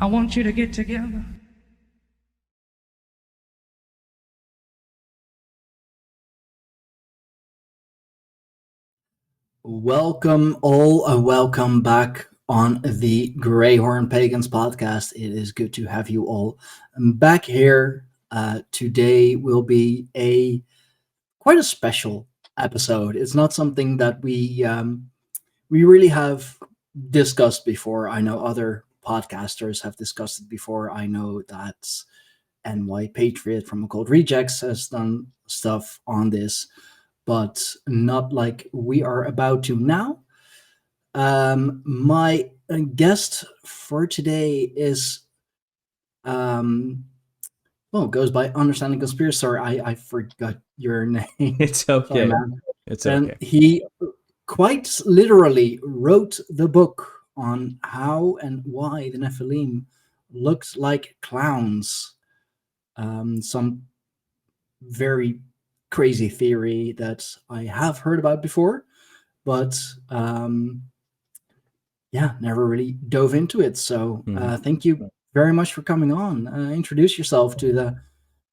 I want you to get together. Welcome all, welcome back on the Greyhorn Pagans podcast. It is good to have you all back here. Today will be quite a special episode. It's not something that we really have discussed before. I know other podcasters have discussed it before. I know that NY Patriot from Occult Rejects has done stuff on this, but not like we are about to now. My guest for today is, goes by Understanding Conspiracy. Sorry, I forgot your name. It's okay. Sorry, man. It's And okay. he quite literally wrote the book on how and why the Nephilim looked like clowns. Some very crazy theory that I have heard about before, but never really dove into it. So thank you very much for coming on. Introduce yourself to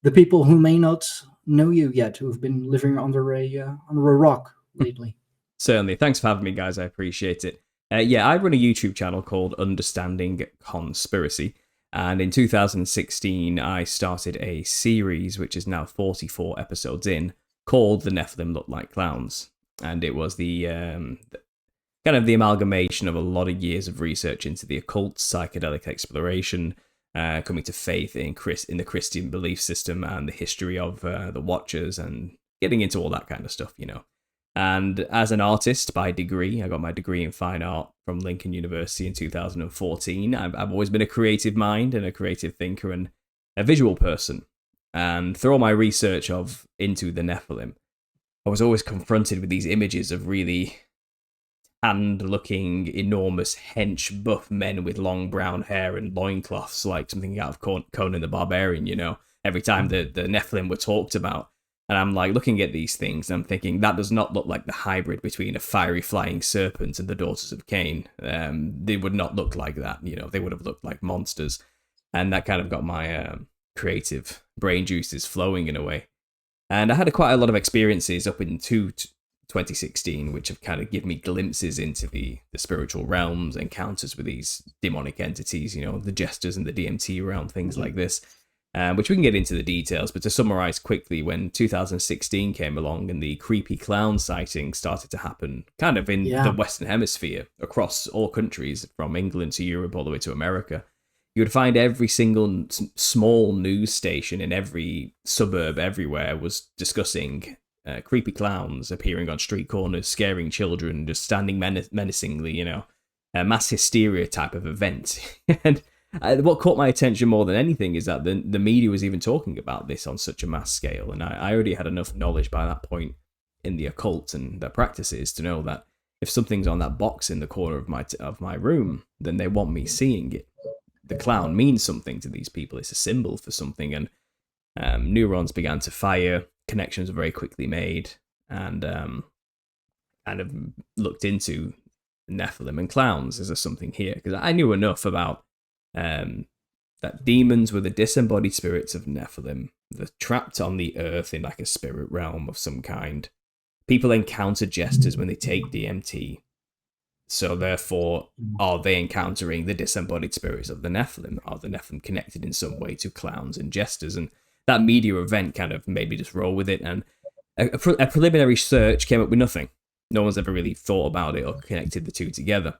the people who may not know you yet, who have been living under a rock lately. Certainly. Thanks for having me, guys. I appreciate it. I run a YouTube channel called Understanding Conspiracy. And in 2016, I started a series, which is now 44 episodes in, called The Nephilim Look Like Clowns. And it was the kind of the amalgamation of a lot of years of research into the occult, psychedelic exploration, coming to faith in the Christian belief system and the history of the Watchers, and getting into all that kind of stuff, you know. And as an artist by degree, I got my degree in fine art from Lincoln University in 2014. I've always been a creative mind and a creative thinker and a visual person. And through all my research into the Nephilim, I was always confronted with these images of really hand-looking, enormous, hench, buff men with long brown hair and loincloths, like something out of Conan the Barbarian, you know, every time the Nephilim were talked about. And I'm like looking at these things and I'm thinking, that does not look like the hybrid between a fiery flying serpent and the daughters of Cain. They would not look like that, you know, they would have looked like monsters. And that kind of got my creative brain juices flowing in a way. And I had quite a lot of experiences up into 2016, which have kind of given me glimpses into the spiritual realms, encounters with these demonic entities, you know, the Jesters and the DMT realm, things like this. Which we can get into the details, but to summarize quickly, when 2016 came along and the creepy clown sightings started to happen kind of in the Western Hemisphere, across all countries, from England to Europe all the way to America, you would find every single small news station in every suburb everywhere was discussing creepy clowns appearing on street corners, scaring children, just standing menacingly, you know, a mass hysteria type of event. And what caught my attention more than anything is that the media was even talking about this on such a mass scale, and I already had enough knowledge by that point in the occult and their practices to know that if something's on that box in the corner of my room, then they want me seeing it. The clown means something to these people; it's a symbol for something, and neurons began to fire. Connections were very quickly made, and kind of looked into Nephilim and clowns. Is there something here? Because I knew enough about that demons were the disembodied spirits of Nephilim. They're trapped on the earth in like a spirit realm of some kind. People encounter jesters when they take DMT. So therefore, are they encountering the disembodied spirits of the Nephilim? Are the Nephilim connected in some way to clowns and jesters? And that media event kind of made me just roll with it. And a preliminary search came up with nothing. No one's ever really thought about it or connected the two together.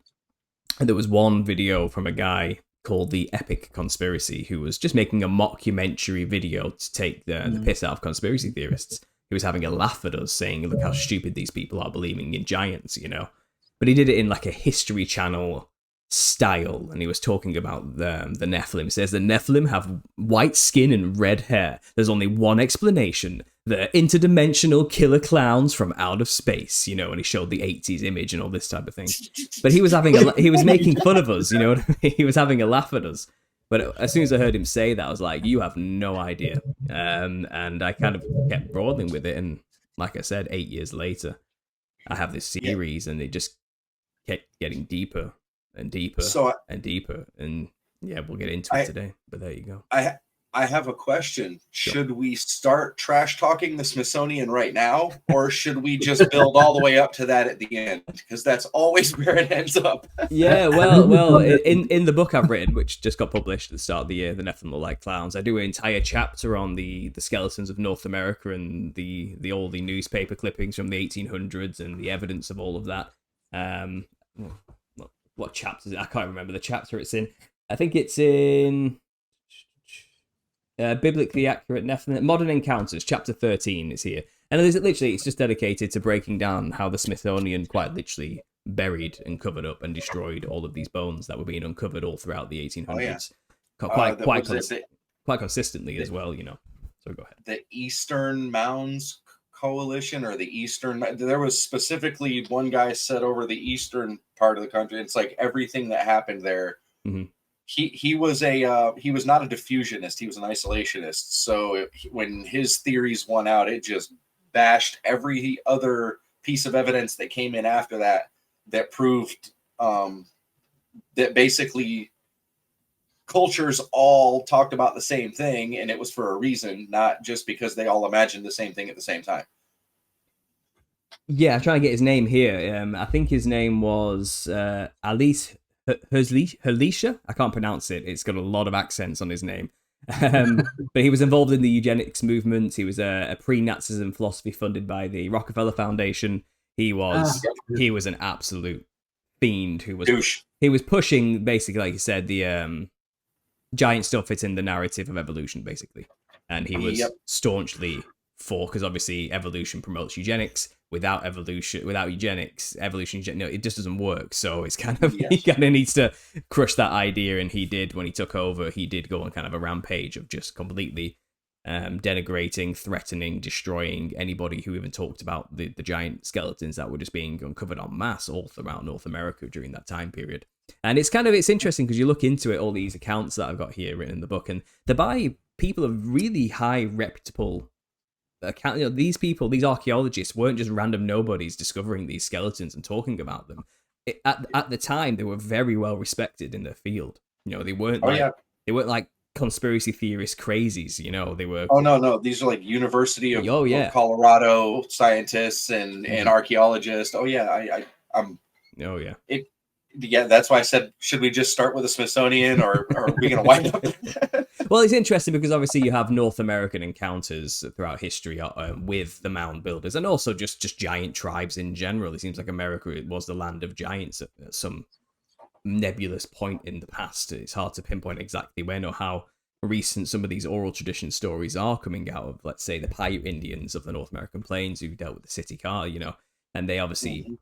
And there was one video from a guy called The Epic Conspiracy, who was just making a mockumentary video to take the piss out of conspiracy theorists. He was having a laugh at us, saying, look how stupid these people are believing in giants, you know. But he did it in like a History Channel style, and he was talking about the Nephilim. He says the Nephilim have white skin and red hair. There's only one explanation. They're interdimensional killer clowns from out of space, you know, and he showed the 80s image and all this type of thing. But he was making fun of us, you know what I mean? He was having a laugh at us. But as soon as I heard him say that, I was like, you have no idea. And I kind of kept rolling with it. And like I said, 8 years later, I have this series and it just kept getting deeper and deeper and deeper. And Yeah, we'll get into it today, but there you go. I have a question. Sure. Should we start trash talking the Smithsonian right now, or should we just build all the way up to that at the end? Because that's always where it ends up. Yeah, well, in the book I've written, which just got published at the start of the year, The Nephilim Look Like Clowns, I do an entire chapter on the skeletons of North America and all the newspaper clippings from the 1800s and the evidence of all of that. What chapter is it? I can't remember the chapter it's in. I think it's in Biblically Accurate Nephilim, Modern Encounters, chapter 13 is here. And it's just dedicated to breaking down how the Smithsonian quite literally buried and covered up and destroyed all of these bones that were being uncovered all throughout the 1800s. Quite consistently as well, you know. So go ahead. The Eastern Mounds Coalition, or the Eastern, there was specifically one guy set over the eastern part of the country. It's like everything that happened there. Mm-hmm. He was not a diffusionist. He was an isolationist. So when his theories won out, it just bashed every other piece of evidence that came in after that proved that basically cultures all talked about the same thing, and it was for a reason, not just because they all imagined the same thing at the same time. Yeah, I'm trying to get his name here. I think his name was Alice Herlisha. I can't pronounce it. It's got a lot of accents on his name. But he was involved in the eugenics movement. He was a pre-Nazism philosophy funded by the Rockefeller Foundation. He was an absolute fiend who was pushing, basically, like you said, the giants don't fit in the narrative of evolution, basically. And he was staunchly for, because obviously evolution promotes eugenics. Without eugenics, evolution, it just doesn't work. So it's kind of, he kind of needs to crush that idea. And he did, when he took over, he did go on kind of a rampage of just completely denigrating, threatening, destroying anybody who even talked about the giant skeletons that were just being uncovered en masse all throughout North America during that time period. And it's interesting because you look into it, all these accounts that I've got here written in the book, and they're by people of really high reputable account. You know, these people, these archaeologists, weren't just random nobodies discovering these skeletons and talking about them. At the time, they were very well respected in their field. You know, they weren't they weren't like conspiracy theorist crazies. You know, they were. Oh no, these are like University of Colorado scientists and archaeologists. Oh yeah, I'm. Oh yeah. That's why I said, should we just start with the Smithsonian, or are we going to wind up? Well, it's interesting because obviously you have North American encounters throughout history with the mound builders, and also just giant tribes in general. It seems like America was the land of giants at some nebulous point in the past. It's hard to pinpoint exactly when or how recent some of these oral tradition stories are coming out of, let's say, the Paiute Indians of the North American plains who dealt with the city car, you know, and they obviously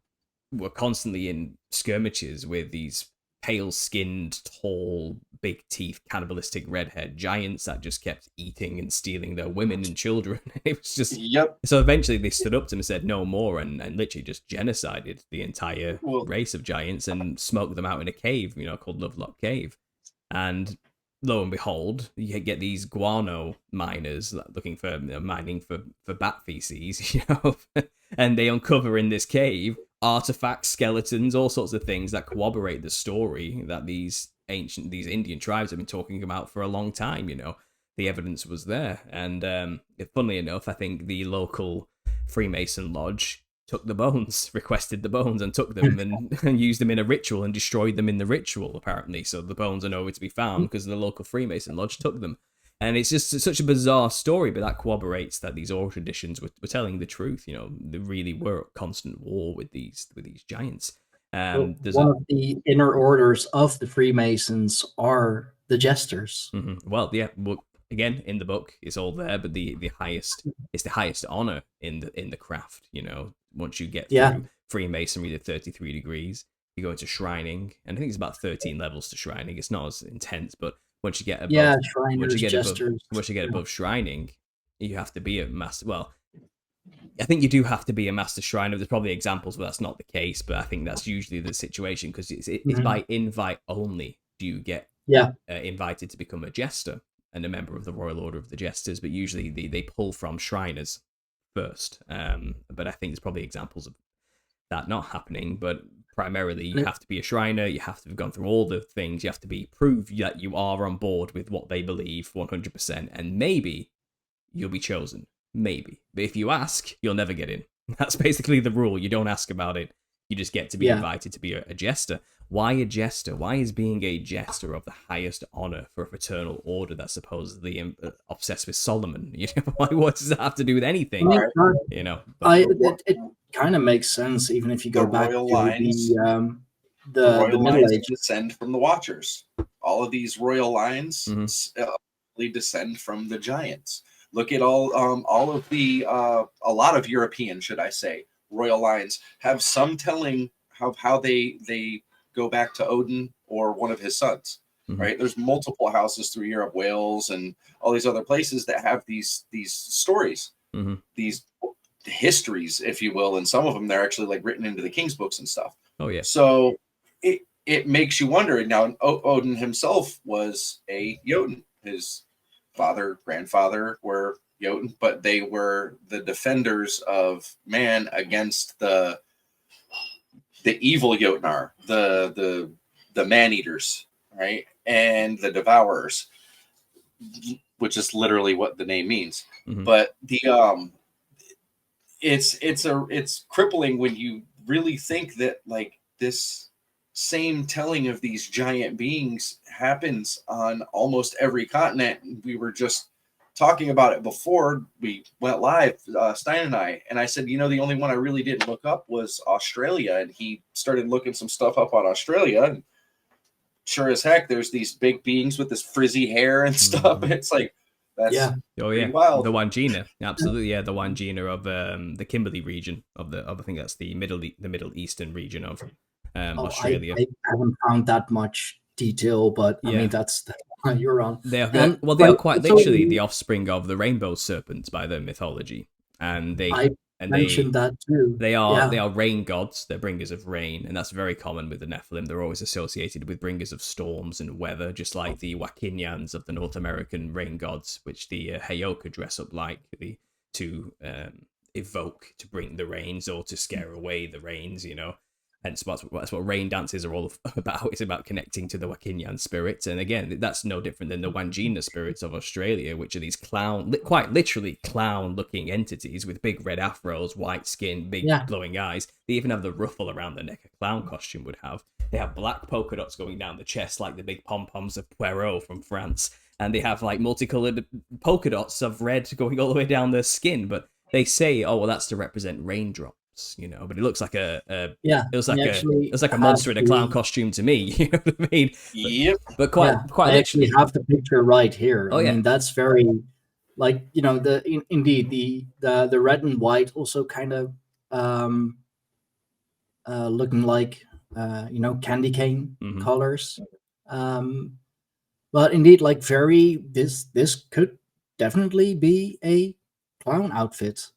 were constantly in skirmishes with these pale-skinned, tall, big-teeth, cannibalistic redhead giants that just kept eating and stealing their women and children. It was just... So eventually they stood up to them and said no more, and literally just genocided the entire race of giants and smoked them out in a cave, you know, called Lovelock Cave. And lo and behold, you get these guano miners looking for, mining for bat feces, you know, and they uncover in this cave artifacts, skeletons, all sorts of things that corroborate the story that these Indian tribes have been talking about for a long time. You know, the evidence was there, and funnily enough, I think the local Freemason lodge took the bones, requested the bones, and took them and used them in a ritual and destroyed them in the ritual, apparently. So the bones are nowhere to be found because the local Freemason lodge took them. And it's just such a bizarre story, but that corroborates that these oral traditions were telling the truth. You know, they really were at constant war with these giants. One of the inner orders of the Freemasons are the Jesters. Mm-hmm. Well, yeah. Well, again, in the book, it's all there, but the highest honor in the craft. You know, once you get through Freemasonry to 33 degrees, you go into shrining, and I think it's about 13 levels to shrining. It's not as intense, but once you get above, once you get above shrining, you have to be a master. Well, I think you do have to be a master shriner. There's probably examples where that's not the case, but I think that's usually the situation because it's by invite only do you get invited to become a jester and a member of the Royal Order of the Jesters. But usually they pull from shriners first. But I think there's probably examples of that not happening. But primarily you have to be a Shriner, you have to have gone through all the things, you have to prove that you are on board with what they believe 100%, and maybe you'll be chosen. Maybe. But if you ask, you'll never get in. That's basically the rule. You don't ask about it. You just get to be invited to be a jester. Why a jester? Why is being a jester of the highest honor for a fraternal order that's supposedly obsessed with Solomon? You know, what does that have to do with anything? You know, it kind of makes sense, even if you go back to the Middle Age. Descend from the Watchers. All of these royal lines descend from the giants. Look at all of the a lot of European, should I say, royal lines have some telling of how they go back to Odin or one of his sons. Right? There's multiple houses through Europe, Wales, and all these other places that have these stories, these histories, if you will, and some of them they're actually like written into the King's books and stuff. Oh yeah. So it makes you wonder. Now Odin himself was a Jotun. His father, grandfather were Jotun, but they were the defenders of man against the evil Jotunar, the man-eaters, right? And the devourers, which is literally what the name means. But the it's crippling when you really think that like this same telling of these giant beings happens on almost every continent. We were just talking about it before we went live, Stein and I said, you know, the only one I really didn't look up was Australia, and he started looking some stuff up on Australia, and sure as heck, there's these big beings with this frizzy hair and stuff. It's like, that's wild. The Wangina, absolutely, the Wangina of the Kimberley region of I think that's the Middle Eastern region of Australia. I haven't found that much detail, but I mean that's you're on. They are quite literally the offspring of the rainbow serpents by their mythology, and they mentioned that too. They are rain gods. They're bringers of rain, and that's very common with the Nephilim. They're always associated with bringers of storms and weather, just like the Wakinyans of the North American rain gods, which the Heyoka dress up like to evoke, to bring the rains or to scare away the rains, you know. And that's what rain dances are all about. It's about connecting to the Wakinyan spirits. And again, that's no different than the Wangina spirits of Australia, which are these quite literally clown-looking entities with big red afros, white skin, big glowing eyes. They even have the ruffle around the neck a clown costume would have. They have black polka dots going down the chest like the big pom-poms of Poirot from France. And they have like multicolored polka dots of red going all the way down their skin. But they say, oh, well, that's to represent raindrops. You know, but it looks like it looks like a monster in a clown costume to me. You know what I mean? Yep. But quite I actually have the picture right here. Oh, I mean, that's very, like, you know, indeed the red and white also kind of looking like you know, candy cane colors. But indeed, like this could definitely be a clown outfit.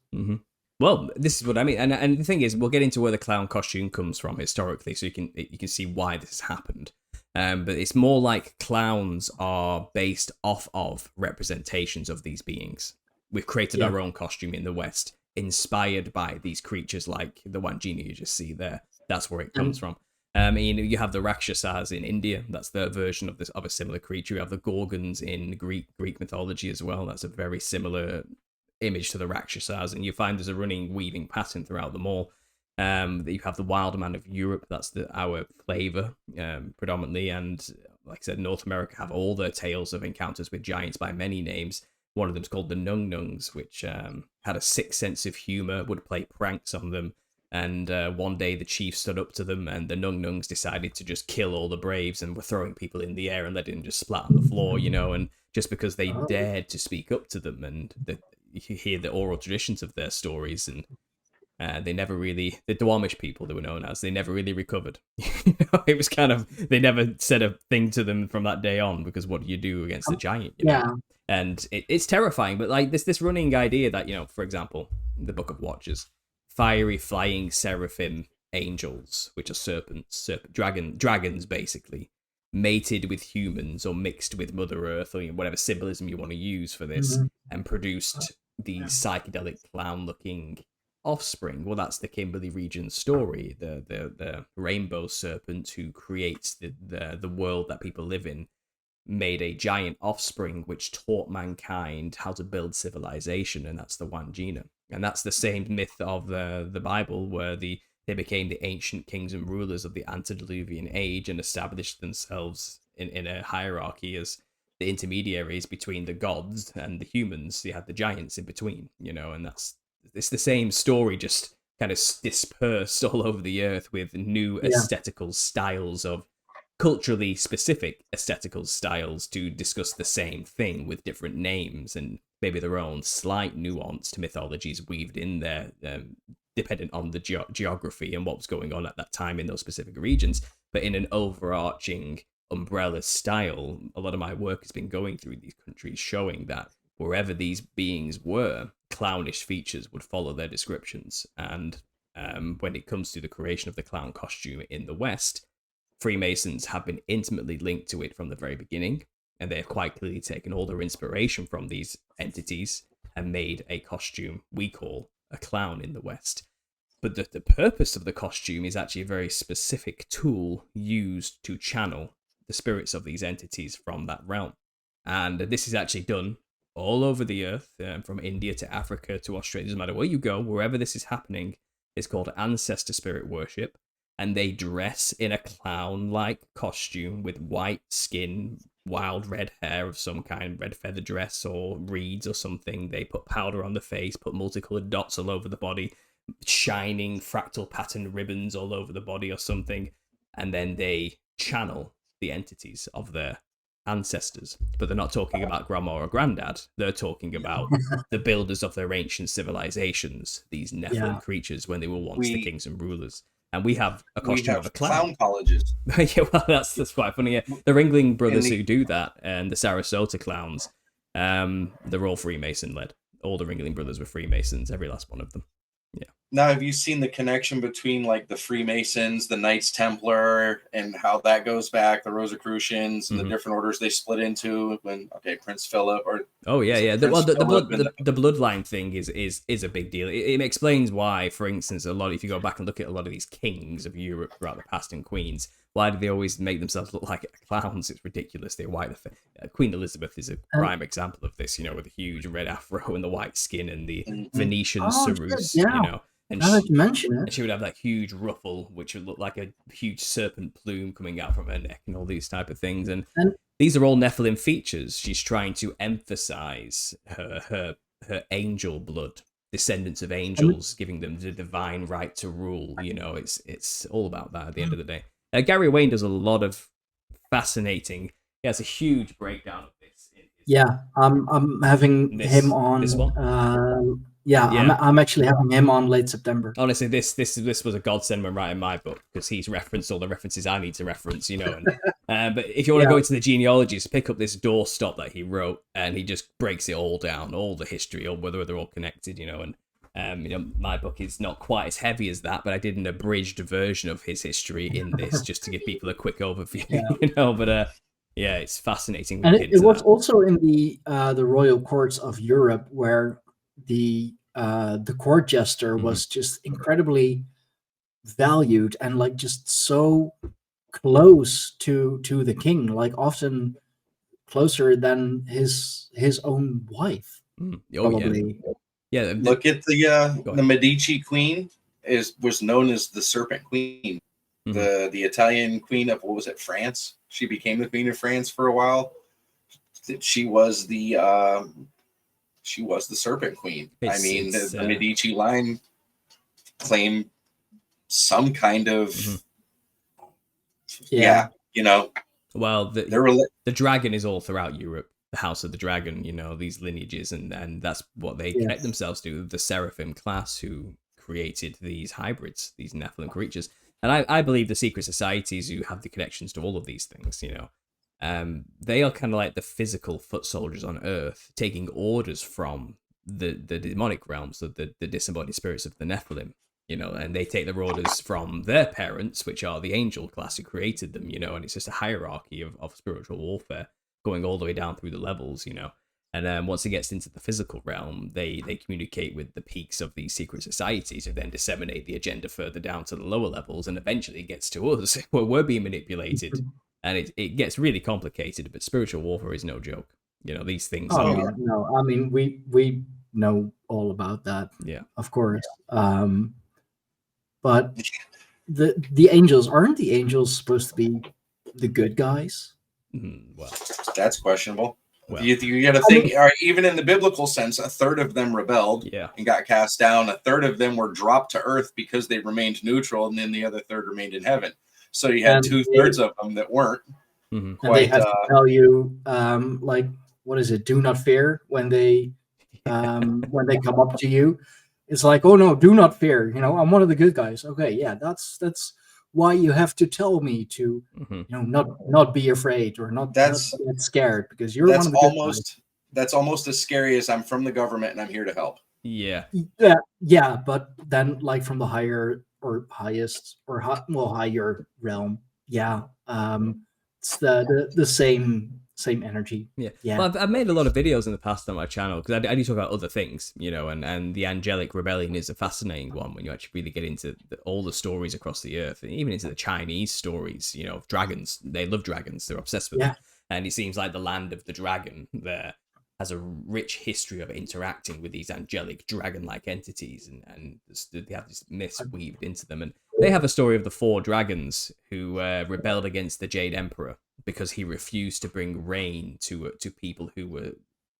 Well, this is what I mean, and the thing is, we'll get into where the clown costume comes from historically, so you can see why this has happened. But it's more like clowns are based off of representations of these beings. We've created our own costume in the West, inspired by these creatures like the Wangina you just see there. That's where it comes from. I mean, you have the Rakshasas in India. That's their version of a similar creature. You have the Gorgons in Greek mythology as well. That's a very similar image to the Rakshasas, and you find there's a running weaving pattern throughout them all. You have the Wild Man of Europe, that's our flavor predominantly, and like I said, North America have all their tales of encounters with giants by many names. One of them's called the Nung Nungs, which had a sick sense of humor, would play pranks on them, and one day the chief stood up to them, and the Nung Nungs decided to just kill all the braves and were throwing people in the air and letting them just splat on the floor, you know, and just because they dared to speak up to them, and you hear the oral traditions of their stories, and they never really, the Duwamish people they were known as, they never really recovered. You know, it was kind of, they never said a thing to them from that day on, because what do you do against a giant, you know? And it's terrifying, but like this running idea that, you know, for example, the Book of Watchers, fiery flying seraphim angels, which are dragons basically, mated with humans or mixed with Mother Earth, or whatever symbolism you want to use for this, and produced these psychedelic clown-looking offspring. Well, that's the Kimberley region story. The rainbow serpent who creates the world that people live in made a giant offspring which taught mankind how to build civilization, and that's the Wandjina. And that's the same myth of the Bible, where they became the ancient kings and rulers of the antediluvian age and established themselves in a hierarchy as the intermediaries between the gods and the humans. You had the giants in between, and it's the same story, just kind of dispersed all over the earth with new aesthetical styles of culturally specific aesthetical styles to discuss the same thing with different names and maybe their own slight nuanced mythologies weaved in there, dependent on the geography and what was going on at that time in those specific regions. But in an overarching umbrella style, a lot of my work has been going through these countries, showing that wherever these beings were, clownish features would follow their descriptions. And when it comes to the creation of the clown costume in the West, Freemasons have been intimately linked to it from the very beginning, and they have quite clearly taken all their inspiration from these entities and made a costume we call a clown in the West. But the purpose of the costume is actually a very specific tool used to channel the spirits of these entities from that realm. And this is actually done all over the earth, from India to Africa to Australia. It doesn't matter where you go, wherever this is happening, it's called ancestor spirit worship. And they dress in a clown-like costume with white skin, wild red hair of some kind, red feather dress or reeds or something. They put powder on the face, put multicolored dots all over the body, shining fractal pattern ribbons all over the body or something. And then they channel the entities of their ancestors. But they're not talking about grandma or granddad. They're talking about the builders of their ancient civilizations, these Nephilim creatures when they were once the kings and rulers. And we have a costume of a clown colleges. Yeah, well, that's quite funny. Yeah. The Ringling brothers who do that, and the Sarasota clowns, they're all Freemason led. All the Ringling brothers were Freemasons, every last one of them. Yeah. Now, have you seen the connection between like the Freemasons, the Knights Templar, and how that goes back, the Rosicrucians, and the different orders they split into when Prince Philip or the bloodline thing is a big deal. It explains why, for instance, if you go back and look at a lot of these kings of Europe throughout the past and queens, why do they always make themselves look like clowns? It's ridiculous. They're white. Queen Elizabeth is a prime example of this, with the huge red afro and the white skin and the Venetian ceruse, And she would have that huge ruffle, which would look like a huge serpent plume coming out from her neck and all these type of things. And these are all Nephilim features. She's trying to emphasize her angel blood, descendants of angels, giving them the divine right to rule. It's all about that at the end of the day. Gary Wayne does a lot of fascinating. He has a huge breakdown of this. I'm having him on. This one? I'm actually having him on late September. Honestly, this was a godsend when writing my book, because he's referenced all the references I need to reference, but if you want to go into the genealogies, pick up this doorstop that he wrote, and he just breaks it all down, all the history, or whether they're all connected, my book is not quite as heavy as that, but I did an abridged version of his history in this just to give people a quick overview, but it's fascinating. And it was also in the royal courts of Europe, where the court jester was just incredibly valued and like just so close to the king, like often closer than his own wife. Probably. Yeah. Look at the Medici queen was known as the Serpent Queen, the Italian queen of France. She became the queen of France for a while. She was the Serpent Queen. The Medici line claimed some kind of Well, the dragon is all throughout Europe. The House of the Dragon, these lineages, and that's what they connect themselves to. The Seraphim class who created these hybrids, these Nephilim creatures. And I believe the secret societies who have the connections to all of these things, they are kind of like the physical foot soldiers on Earth, taking orders from the demonic realms, of the disembodied spirits of the Nephilim, and they take their orders from their parents, which are the angel class who created them, and it's just a hierarchy of spiritual warfare going all the way down through the levels, And once it gets into the physical realm, they communicate with the peaks of these secret societies, who then disseminate the agenda further down to the lower levels, and eventually it gets to us, where we're being manipulated. And it gets really complicated, but spiritual warfare is no joke. You know, these things Oh are... no. I mean, we know all about that. Yeah. Of course. But the angels, aren't the angels supposed to be the good guys? Well, That's questionable. Well. You got to think, even in the biblical sense, a third of them rebelled and got cast down. A third of them were dropped to earth because they remained neutral, and then the other third remained in heaven. So you had 2/3 of them that weren't. And they have to tell you, like, what is it? Do not fear when they come up to you. It's like, oh no, do not fear. You know, I'm one of the good guys. Okay, yeah, that's why you have to tell me to, you know, not be afraid or not get scared, because you're one of the good guys. That's almost as scary as I'm from the government and I'm here to help. Yeah. Yeah, but then like from the higher or highest or higher realm, it's the same energy. Yeah. Well, I've made a lot of videos in the past on my channel because I do talk about other things, you know, and the Angelic Rebellion is a fascinating one when you actually really get into all the stories across the earth, and even into the Chinese stories, you know, of dragons. They love dragons. They're obsessed with them. And it seems like the land of the dragon there has a rich history of interacting with these angelic dragon-like entities, and they have these myths weaved into them. And they have a story of the 4 dragons who rebelled against the Jade Emperor because he refused to bring rain to people who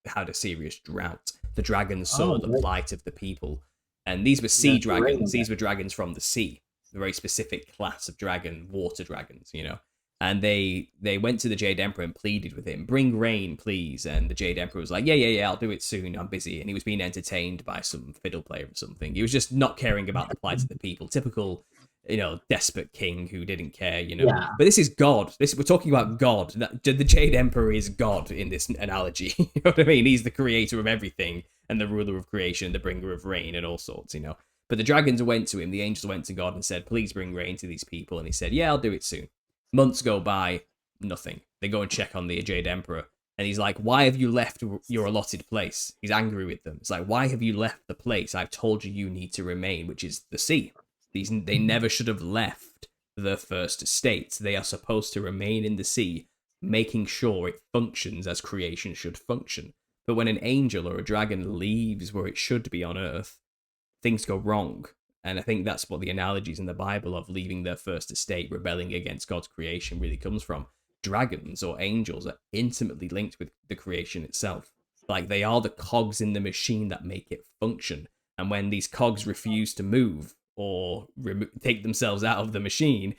had a serious drought. The dragons saw the plight of the people, and these were sea dragons. These were dragons from the sea, a very specific class of dragon, water dragons, you know. And they went to the Jade Emperor and pleaded with him, bring rain, please. And the Jade Emperor was like, yeah, I'll do it soon, I'm busy. And he was being entertained by some fiddle player or something. He was just not caring about the plight of the people. Typical, you know, despot king who didn't care, you know. Yeah. But this is God. We're talking about God. The Jade Emperor is God in this analogy. You know what I mean? He's the creator of everything and the ruler of creation, the bringer of rain and all sorts, you know. But the dragons went to him, the angels went to God and said, please bring rain to these people. And he said, yeah, I'll do it soon. Months go by, nothing. They go and check on the Jade Emperor, and he's like, why have you left your allotted place? He's angry with them. It's like, why have you left the place I've told you need to remain, which is the sea? They never should have left the first estate. They are supposed to remain in the sea, making sure it functions as creation should function. But when an angel or a dragon leaves where it should be on Earth, things go wrong. And I think that's what the analogies in the Bible of leaving their first estate, rebelling against God's creation, really comes from. Dragons or angels are intimately linked with the creation itself. Like, they are the cogs in the machine that make it function. And when these cogs refuse to move or take themselves out of the machine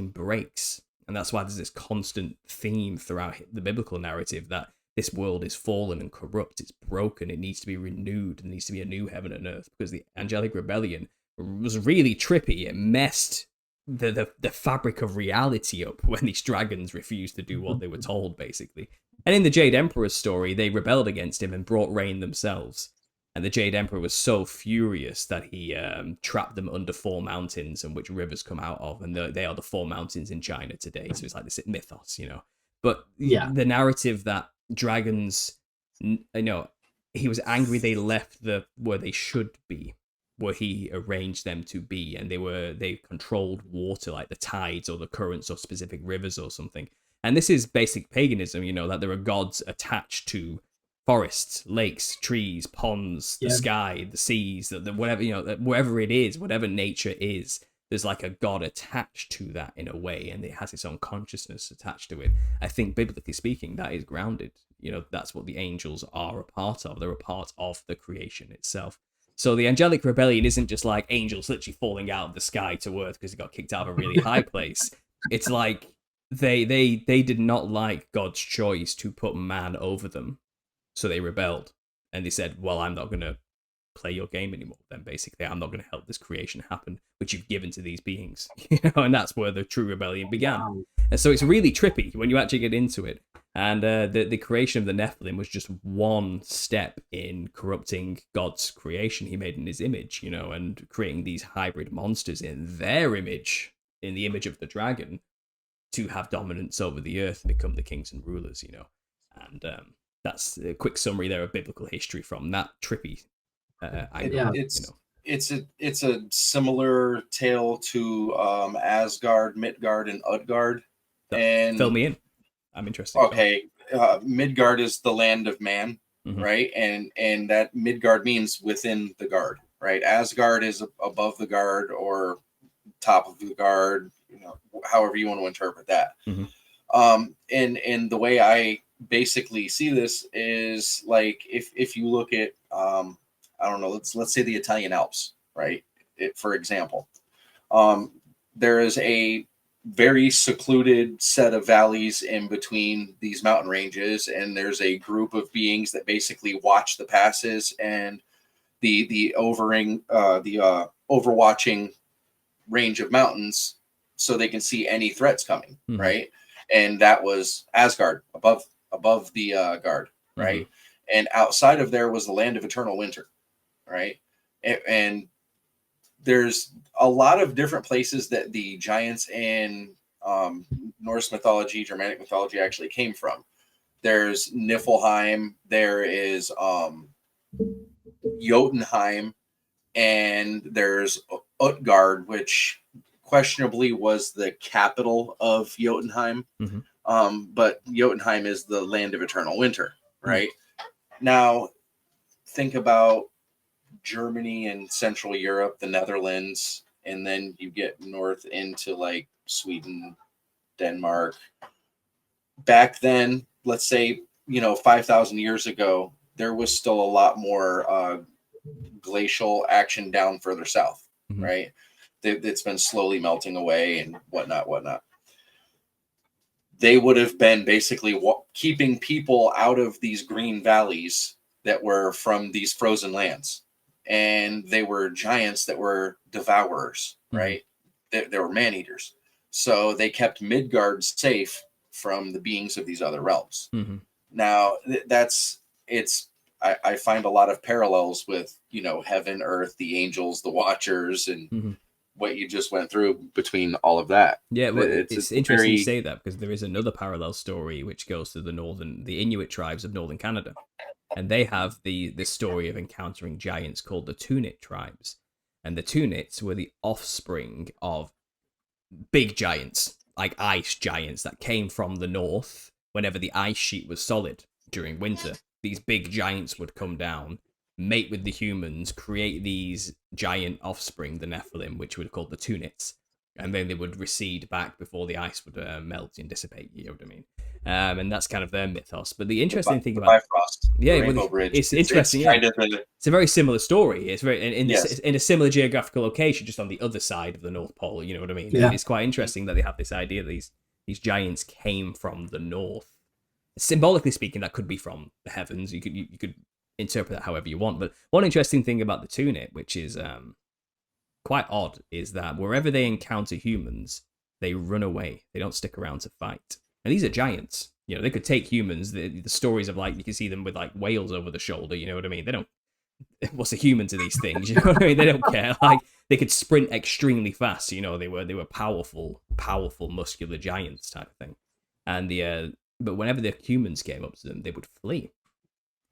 breaks. And that's why there's this constant theme throughout the biblical narrative that this world is fallen and corrupt, it's broken, it needs to be renewed, there needs to be a new heaven and earth, because the Angelic Rebellion was really trippy. It messed the fabric of reality up when these dragons refused to do what they were told, basically. And in the Jade Emperor's story, they rebelled against him and brought rain themselves. And the Jade Emperor was so furious that he trapped them under 4 mountains, and which rivers come out of, and they are the 4 mountains in China today. So it's like this mythos, you know. But the narrative that dragons, you know, he was angry they left where they should be, where he arranged them to be, and they controlled water, like the tides or the currents or specific rivers or something. And this is basic paganism, you know, that there are gods attached to forests, lakes, trees, ponds, the sky, the seas, the whatever, you know, wherever it is, whatever nature is, there's like a god attached to that in a way, and it has its own consciousness attached to it. I think, biblically speaking, that is grounded. You know, that's what the angels are a part of. They're a part of the creation itself. So the Angelic Rebellion isn't just like angels literally falling out of the sky to earth because they got kicked out of a really high place. It's like they did not like God's choice to put man over them, so they rebelled, and they said, well, I'm not going to play your game anymore then, basically. I'm not going to help this creation happen which you've given to these beings. You know, and that's where the true rebellion began. Wow. And so it's really trippy when you actually get into it. And the creation of the Nephilim was just one step in corrupting God's creation he made in his image, you know, and creating these hybrid monsters in their image, in the image of the dragon, to have dominance over the earth and become the kings and rulers, you know. And That's a quick summary there of biblical history from that trippy angle. Yeah. It's a similar tale to Asgard, Midgard, and Utgard. And fill me in. I'm interested. Okay, Midgard is the land of man, right? And that Midgard means within the guard, right? Asgard is above the guard or top of the guard, however you want to interpret that. And the way I basically see this is like if you look at I don't know, let's say the Italian Alps, right? For example, there is a very secluded set of valleys in between these mountain ranges, and there's a group of beings that basically watch the passes and the overwatching range of mountains, so they can see any threats coming, right? And that was Asgard above the guard, right? And outside of there was the land of eternal winter, right? And there's a lot of different places that the giants in Norse mythology, Germanic mythology actually came from. There's Niflheim, there is Jotunheim, and there's Utgard, which questionably was the capital of Jotunheim. But Jotunheim is the land of eternal winter, right? Now, think about Germany and Central Europe, the Netherlands, and then you get north into like Sweden, Denmark. Back then, let's say, 5,000 years ago, there was still a lot more glacial action down further south, right? It's been slowly melting away and whatnot. They would have been basically keeping people out of these green valleys that were from these frozen lands. And they were giants that were devourers, right? They were man-eaters. So they kept Midgard safe from the beings of these other realms. Now, I find a lot of parallels with, heaven, earth, the angels, the watchers, and what you just went through between all of that. Yeah, well, it's interesting you say that, because there is another parallel story which goes to the Inuit tribes of northern Canada. And they have this story of encountering giants called the Tunit tribes. And the Tunits were the offspring of big giants, like ice giants that came from the north whenever the ice sheet was solid during winter. These big giants would come down, mate with the humans, create these giant offspring, the Nephilim, which were called the Tunits. And then they would recede back before the ice would melt and dissipate, you know what I mean? And that's kind of their mythos. But the interesting thing about Bifrost, it's interesting. It's a very similar story. It's very in a similar geographical location, just on the other side of the North Pole. You know what I mean? Yeah. It's quite interesting that they have this idea that these giants came from the north. Symbolically speaking, that could be from the heavens. You could interpret that however you want. But one interesting thing about the Tunit, which is quite odd, is that wherever they encounter humans, they run away. They don't stick around to fight. And these are giants. They could take humans. The stories of, like, you can see them with like whales over the shoulder. You know what I mean? They don't. What's a human to these things? You know what I mean? They don't care. Like, they could sprint extremely fast. They were powerful, muscular giants type of thing. And but whenever the humans came up to them, they would flee.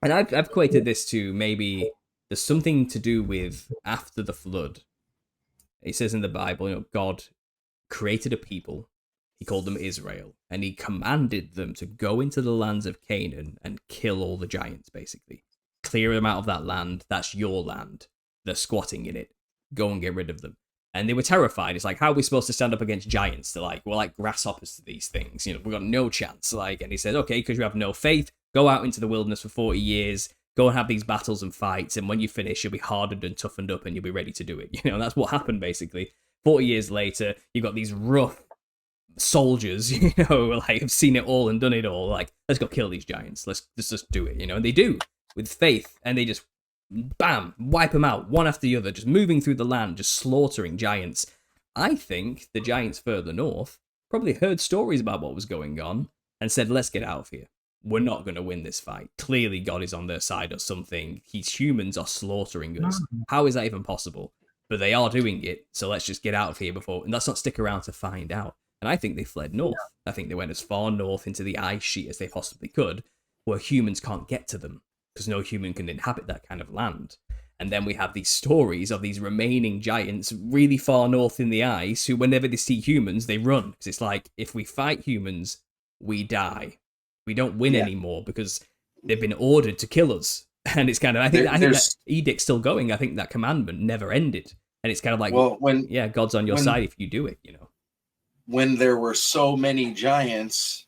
And I've equated this to maybe there's something to do with after the flood. It says in the Bible, God created a people. He called them Israel, and he commanded them to go into the lands of Canaan and kill all the giants, basically. Clear them out of that land. That's your land. They're squatting in it. Go and get rid of them. And they were terrified. It's like, how are we supposed to stand up against giants? They're like, we're like grasshoppers to these things. We've got no chance. And he says, okay, because you have no faith, go out into the wilderness for 40 years, go and have these battles and fights, and when you finish, you'll be hardened and toughened up, and you'll be ready to do it. That's what happened, basically. 40 years later, you've got these rough soldiers, like, have seen it all and done it all. Like, let's go kill these giants. Let's just do it, And they do, with faith, and they just, bam, wipe them out, one after the other, just moving through the land, just slaughtering giants. I think the giants further north probably heard stories about what was going on and said, let's get out of here. We're not going to win this fight. Clearly, God is on their side or something. These humans are slaughtering us. How is that even possible? But they are doing it, so let's just get out of here before... And let's not stick around to find out. And I think they fled north. I think they went as far north into the ice sheet as they possibly could. where humans can't get to them because no human can inhabit that kind of land. And then we have these stories of these remaining giants really far north in the ice who, whenever they see humans, they run. Because it's like, if we fight humans, we die. We don't win anymore because they've been ordered to kill us. And it's kind of, I think that edict's still going. I think that commandment never ended. And it's kind of like, well, God's on your side if you do it, you know. When there were so many giants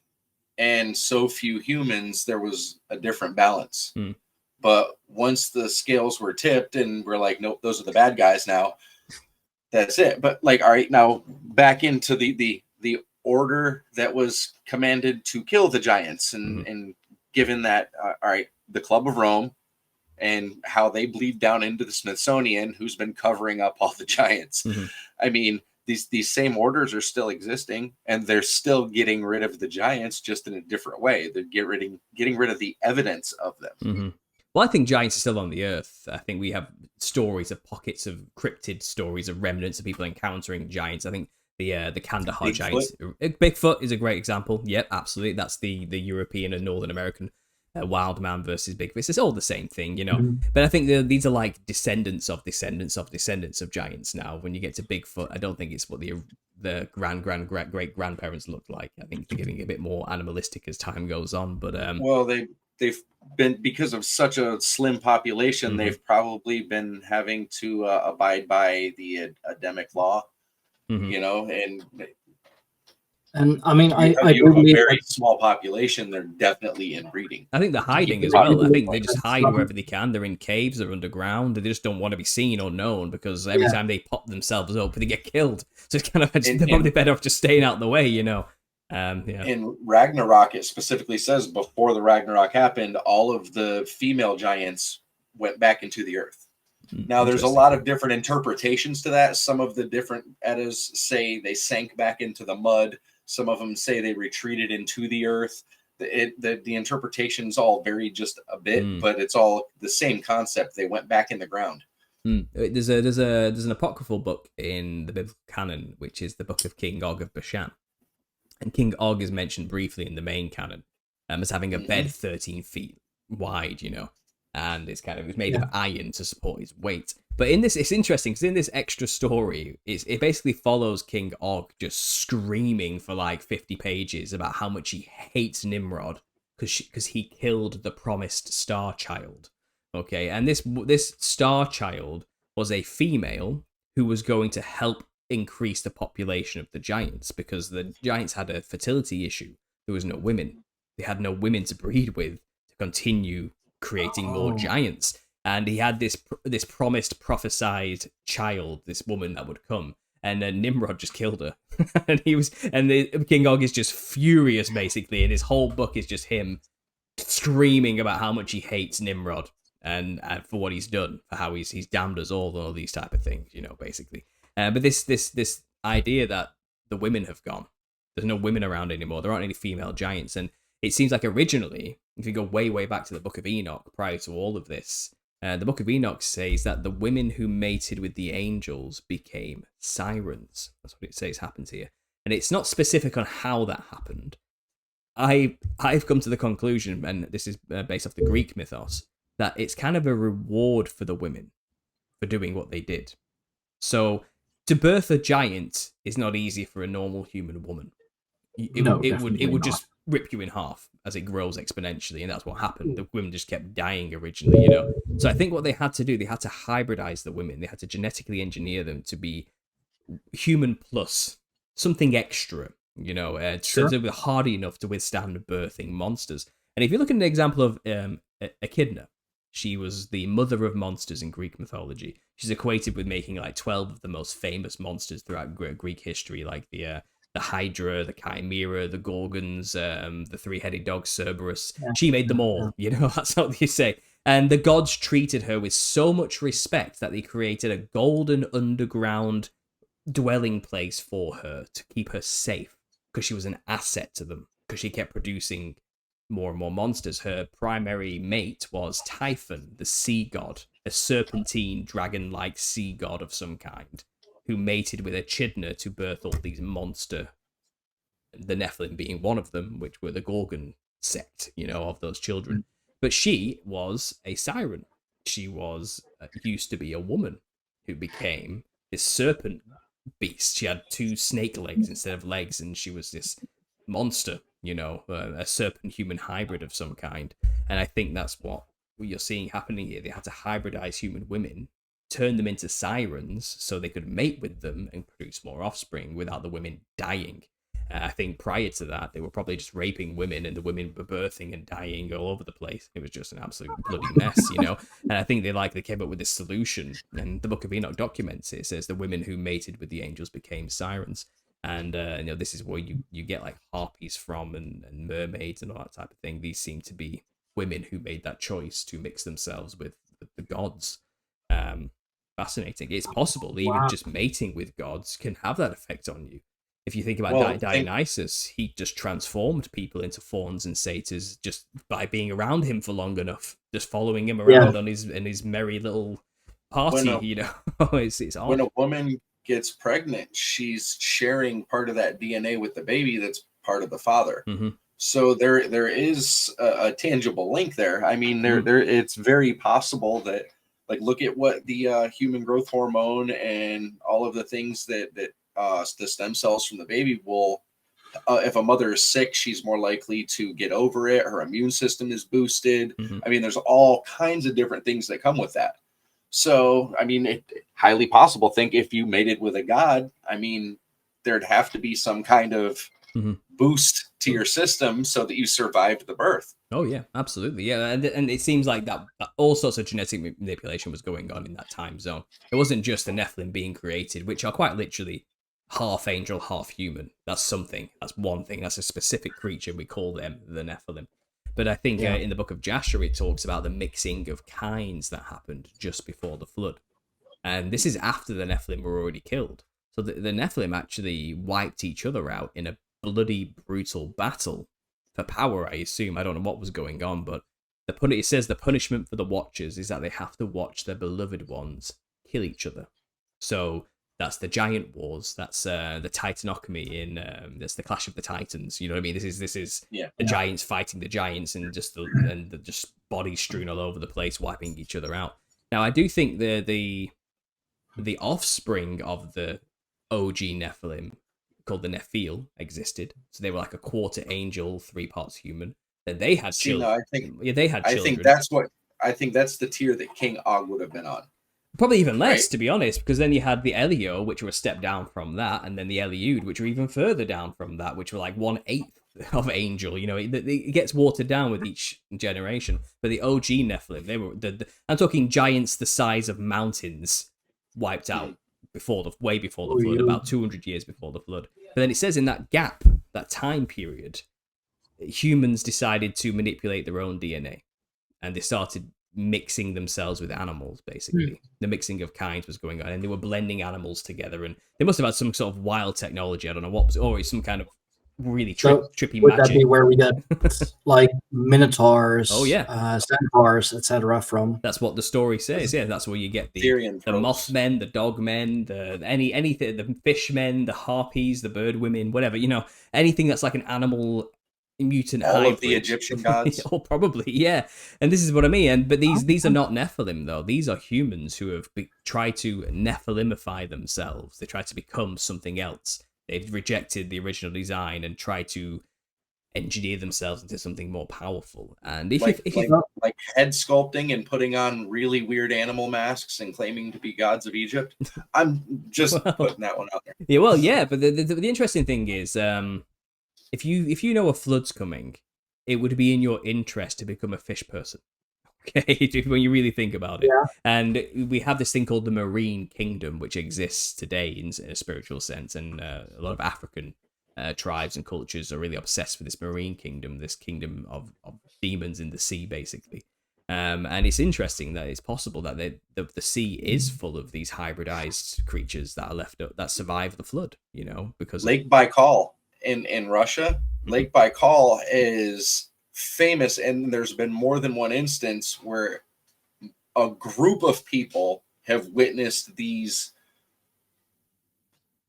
and so few humans, there was a different balance. But once the scales were tipped and we're like, nope, those are the bad guys now, that's it. But like, all right, now back into the order that was commanded to kill the giants, and given that, all right, the Club of Rome and how they bleed down into the Smithsonian, who's been covering up all the giants. I mean, these same orders are still existing, and they're still getting rid of the giants, just in a different way. They're getting rid of the evidence of them. Well, I think giants are still on the earth. I think we have stories of pockets of cryptid stories of remnants of people encountering giants. I think the Kandahar giants. Bigfoot is a great example. Yep, absolutely. That's the European and Northern American wild man versus Bigfoot. It's all the same thing, you know. But I think these are like descendants of giants now. When you get to Bigfoot, I don't think it's what the great grandparents looked like. I think they're getting a bit more animalistic as time goes on. But well, they've been, because of such a slim population, they've probably been having to abide by the Adamic law, you know, and I mean, I have a very small population. They're definitely inbreeding. I think they're hiding as well. I think they just hide wherever they can. They're in caves, they're underground. They just don't want to be seen or known, because every time they pop themselves up, they get killed. So it's kind of, they're probably better off just staying out of the way, you know. In Ragnarok, it specifically says before the Ragnarok happened, all of the female giants went back into the earth. Now, there's a lot of different interpretations to that. Some of the different Eddas say they sank back into the mud. Some of them say they retreated into the earth. The interpretations all vary just a bit, but it's all the same concept. They went back in the ground. There's an apocryphal book in the biblical canon, which is the Book of King Og of Bashan. And King Og is mentioned briefly in the main canon as having a bed 13 feet wide, you know, and it's made of iron to support his weight. But in this, it's interesting because in this extra story, it basically follows King Og just screaming for like 50 pages about how much he hates Nimrod because he killed the promised star child. Okay, and this star child was a female who was going to help increase the population of the giants, because the giants had a fertility issue. There was no women. They had no women to breed with to continue creating more giants. And he had this promised, prophesied child, this woman that would come, and Nimrod just killed her. and King Og is just furious, basically, and his whole book is just him screaming about how much he hates Nimrod and for what he's done, for how he's damned us all these type of things, you know, basically. But this idea that the women have gone, there's no women around anymore, there aren't any female giants, and it seems like originally, if you go way, way back to the Book of Enoch, prior to all of this, the Book of Enoch says that the women who mated with the angels became sirens. That's what it says happens here. And it's not specific on how that happened. I've come to the conclusion, and this is based off the Greek mythos, that it's kind of a reward for the women for doing what they did. So to birth a giant is not easy for a normal human woman. It would just rip you in half as it grows exponentially, and that's what happened. The women just kept dying originally, you know. So I think what they had to do, they had to hybridize the women. They had to genetically engineer them to be human plus something extra, you know, so they were hardy enough to withstand birthing monsters. And if you look at an example of Echidna, she was the mother of monsters in Greek mythology. She's equated with making like 12 of the most famous monsters throughout Greek history, like the Hydra, the Chimera, the Gorgons, the three-headed dog Cerberus. Yeah. She made them all, you know, that's what you say. And the gods treated her with so much respect that they created a golden underground dwelling place for her to keep her safe, because she was an asset to them, because she kept producing more and more monsters. Her primary mate was Typhon, the sea god, a serpentine, dragon-like sea god of some kind, who mated with Echidna to birth all these monster, the Nephilim being one of them, which were the Gorgon sect, of those children. But she was a siren. She was used to be a woman who became this serpent beast. She had 2 snake legs instead of legs, and she was this monster, a serpent human hybrid of some kind. And I think that's what you're seeing happening here. They had to hybridize human women, turn them into sirens so they could mate with them and produce more offspring without the women dying. I think prior to that, they were probably just raping women, and the women were birthing and dying all over the place. It was just an absolute bloody mess, And I think they came up with this solution, and the Book of Enoch documents it. It says the women who mated with the angels became sirens, and this is where you get like harpies from, and mermaids and all that type of thing. These seem to be women who made that choice to mix themselves with the gods. Fascinating. It's possible even just mating with gods can have that effect on you. If you think about Dionysus, he just transformed people into fauns and satyrs just by being around him for long enough, just following him around on his merry little party. It's odd. When a woman gets pregnant, she's sharing part of that DNA with the baby that's part of the father. Mm-hmm. So there is a tangible link there. I mean, there it's very possible that, like, look at what the human growth hormone and all of the things that the stem cells from the baby will, if a mother is sick, she's more likely to get over it. Her immune system is boosted. Mm-hmm. I mean, there's all kinds of different things that come with that. So, I mean, it's highly possible. Think if you mated with a god, I mean, there'd have to be some kind of boost to your system so that you survived the birth. Oh yeah, absolutely, yeah, and it seems like that all sorts of genetic manipulation was going on in that time zone. It wasn't just the Nephilim being created, which are quite literally half angel, half human. That's something. That's one thing. That's a specific creature. We call them the Nephilim. But I think in the book of Jasher, it talks about the mixing of kinds that happened just before the flood. And this is after the Nephilim were already killed. So the Nephilim actually wiped each other out in a bloody, brutal battle for power, I assume. I don't know what was going on, but it says the punishment for the Watchers is that they have to watch their beloved ones kill each other. So that's the Giant Wars. That's the Titanochemy in that's the Clash of the Titans. You know what I mean? This is the giants fighting the giants, and just just bodies strewn all over the place, wiping each other out. Now, I do think the offspring of the OG Nephilim, called the Nephil, existed. So they were like a quarter angel, 3 parts human. Then they had children. No, they had children. I think that's the tier that King Og would have been on. Probably even less, to be honest, because then you had the Elio, which were a step down from that, and then the Eliud, which were even further down from that, which were like 1/8 of angel. You know, it gets watered down with each generation. But the OG Nephilim, they were I'm talking giants the size of mountains, wiped out way before the flood, about 200 years before the flood. But then it says in that gap, that time period, humans decided to manipulate their own DNA, and they started mixing themselves with animals. Basically, the mixing of kinds was going on, and they were blending animals together, and they must have had some sort of wild technology. I don't know what was, or some kind of really trippy would magic. That be where we get like minotaurs, centaurs, etc. from? That's what the story says. Yeah, that's where you get the Mothmen, the Dogmen, anything, the Fishmen, the Harpies, the Bird Women, whatever. You know, anything that's like an animal mutant all hybrid. Of the Egyptian gods. Oh, probably, yeah. And this is what I mean. But these are not Nephilim, though. These are humans who have tried to Nephilimify themselves. They try to become something else. They've rejected the original design and tried to engineer themselves into something more powerful. And if like head sculpting and putting on really weird animal masks and claiming to be gods of Egypt, I'm just putting that one out there. Yeah, well, yeah. But the interesting thing is, if you know a flood's coming, it would be in your interest to become a fish person. Okay, when you really think about it. Yeah. And we have this thing called the Marine Kingdom, which exists today in a spiritual sense, and a lot of African tribes and cultures are really obsessed with this Marine Kingdom, this kingdom of demons in the sea, basically. And it's interesting that it's possible that the sea is full of these hybridized creatures that are left up, that survive the flood. You know, because Lake Baikal in Russia, Lake Baikal is famous, and there's been more than one instance where a group of people have witnessed these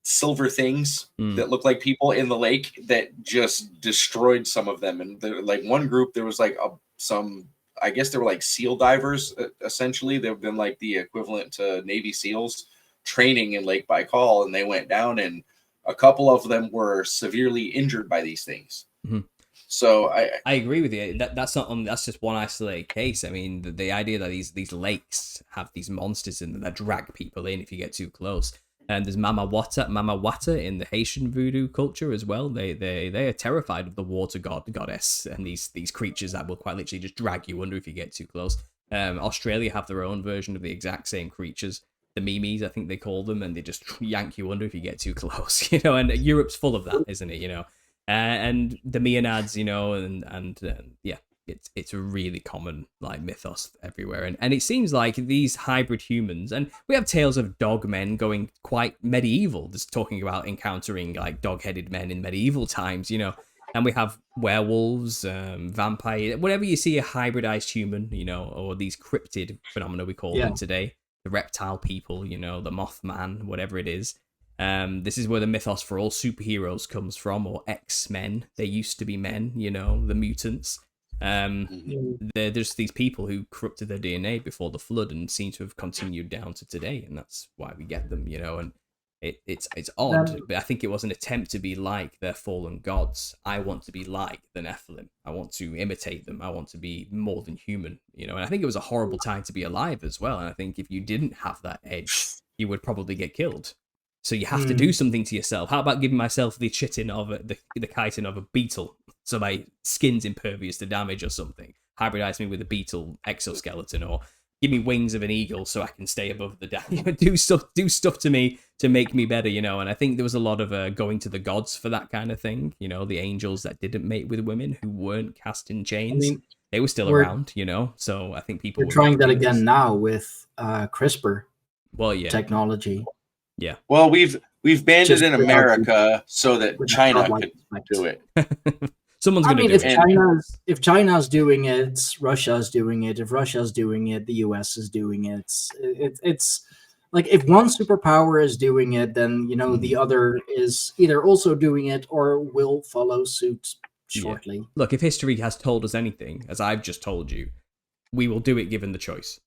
silver things that look like people in the lake that just destroyed some of them. And like one group, there was like some, I guess they were like SEAL divers, essentially. They've been like the equivalent to Navy SEALs training in Lake Baikal, and they went down, and a couple of them were severely injured by these things. Mm-hmm. So I agree with you. That's not that's just one isolated case. I mean, the idea that these lakes have these monsters in them that drag people in if you get too close. And there's Mama Wata in the Haitian voodoo culture as well. They are terrified of the water goddess and these creatures that will quite literally just drag you under if you get too close. Australia have their own version of the exact same creatures, the Mimis, I think they call them, and they just yank you under if you get too close. And Europe's full of that, isn't it? And the Maenads, yeah. It's a really common like mythos everywhere, and it seems like these hybrid humans, and we have tales of dog men going quite medieval, just talking about encountering like dog-headed men in medieval times, and we have werewolves, vampire, whatever you see a hybridized human, or these cryptid phenomena we call them today, the reptile people, the Mothman, whatever it is. This is where the mythos for all superheroes comes from, or X-Men. They used to be men, the mutants. They're just these people who corrupted their DNA before the flood and seem to have continued down to today, and that's why we get them, and it's odd, but I think it was an attempt to be like their fallen gods. I want to be like the Nephilim. I want to imitate them. I want to be more than human, and I think it was a horrible time to be alive as well, and I think if you didn't have that edge, you would probably get killed. So you have to do something to yourself. How about giving myself the chitin of the chitin of a beetle, so my skin's impervious to damage or something? Hybridize me with a beetle exoskeleton, or give me wings of an eagle so I can stay above the down. Do stuff to me to make me better, And I think there was a lot of going to the gods for that kind of thing. The angels that didn't mate with women, who weren't cast in chains. They were still around, So I think people were trying that again now with CRISPR. Technology. Yeah. Well, we've banned it in America so that China could do it. Someone's going to do it. If China's doing it, Russia's doing it. If Russia's doing it, the US is doing it. It's like if one superpower is doing it, then the other is either also doing it or will follow suit shortly. Yeah. Look, if history has told us anything, as I've just told you, we will do it given the choice.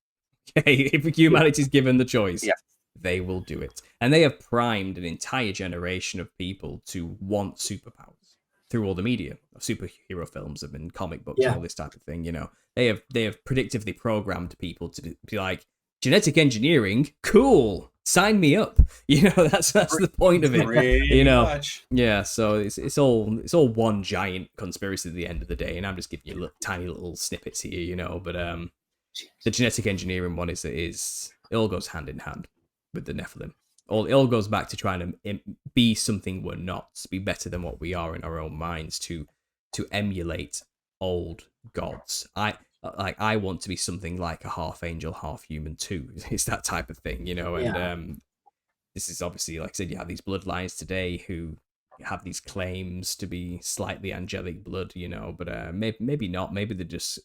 Okay, if humanity's given the choice. They will do it. And they have primed an entire generation of people to want superpowers through all the media, superhero films and comic books and all this type of thing. They have predictively programmed people to be like, genetic engineering, cool, sign me up. That's the point of it. Much. Yeah. So it's all one giant conspiracy at the end of the day. And I'm just giving you tiny little snippets here, But the genetic engineering one is it all goes hand in hand with the Nephilim. It all goes back to trying to be something we're not, be better than what we are in our own minds, to emulate old gods. I want to be something like a half angel, half human too. It's that type of thing, and this is obviously, like I said, you have these bloodlines today who have these claims to be slightly angelic blood, but maybe not. Maybe they're just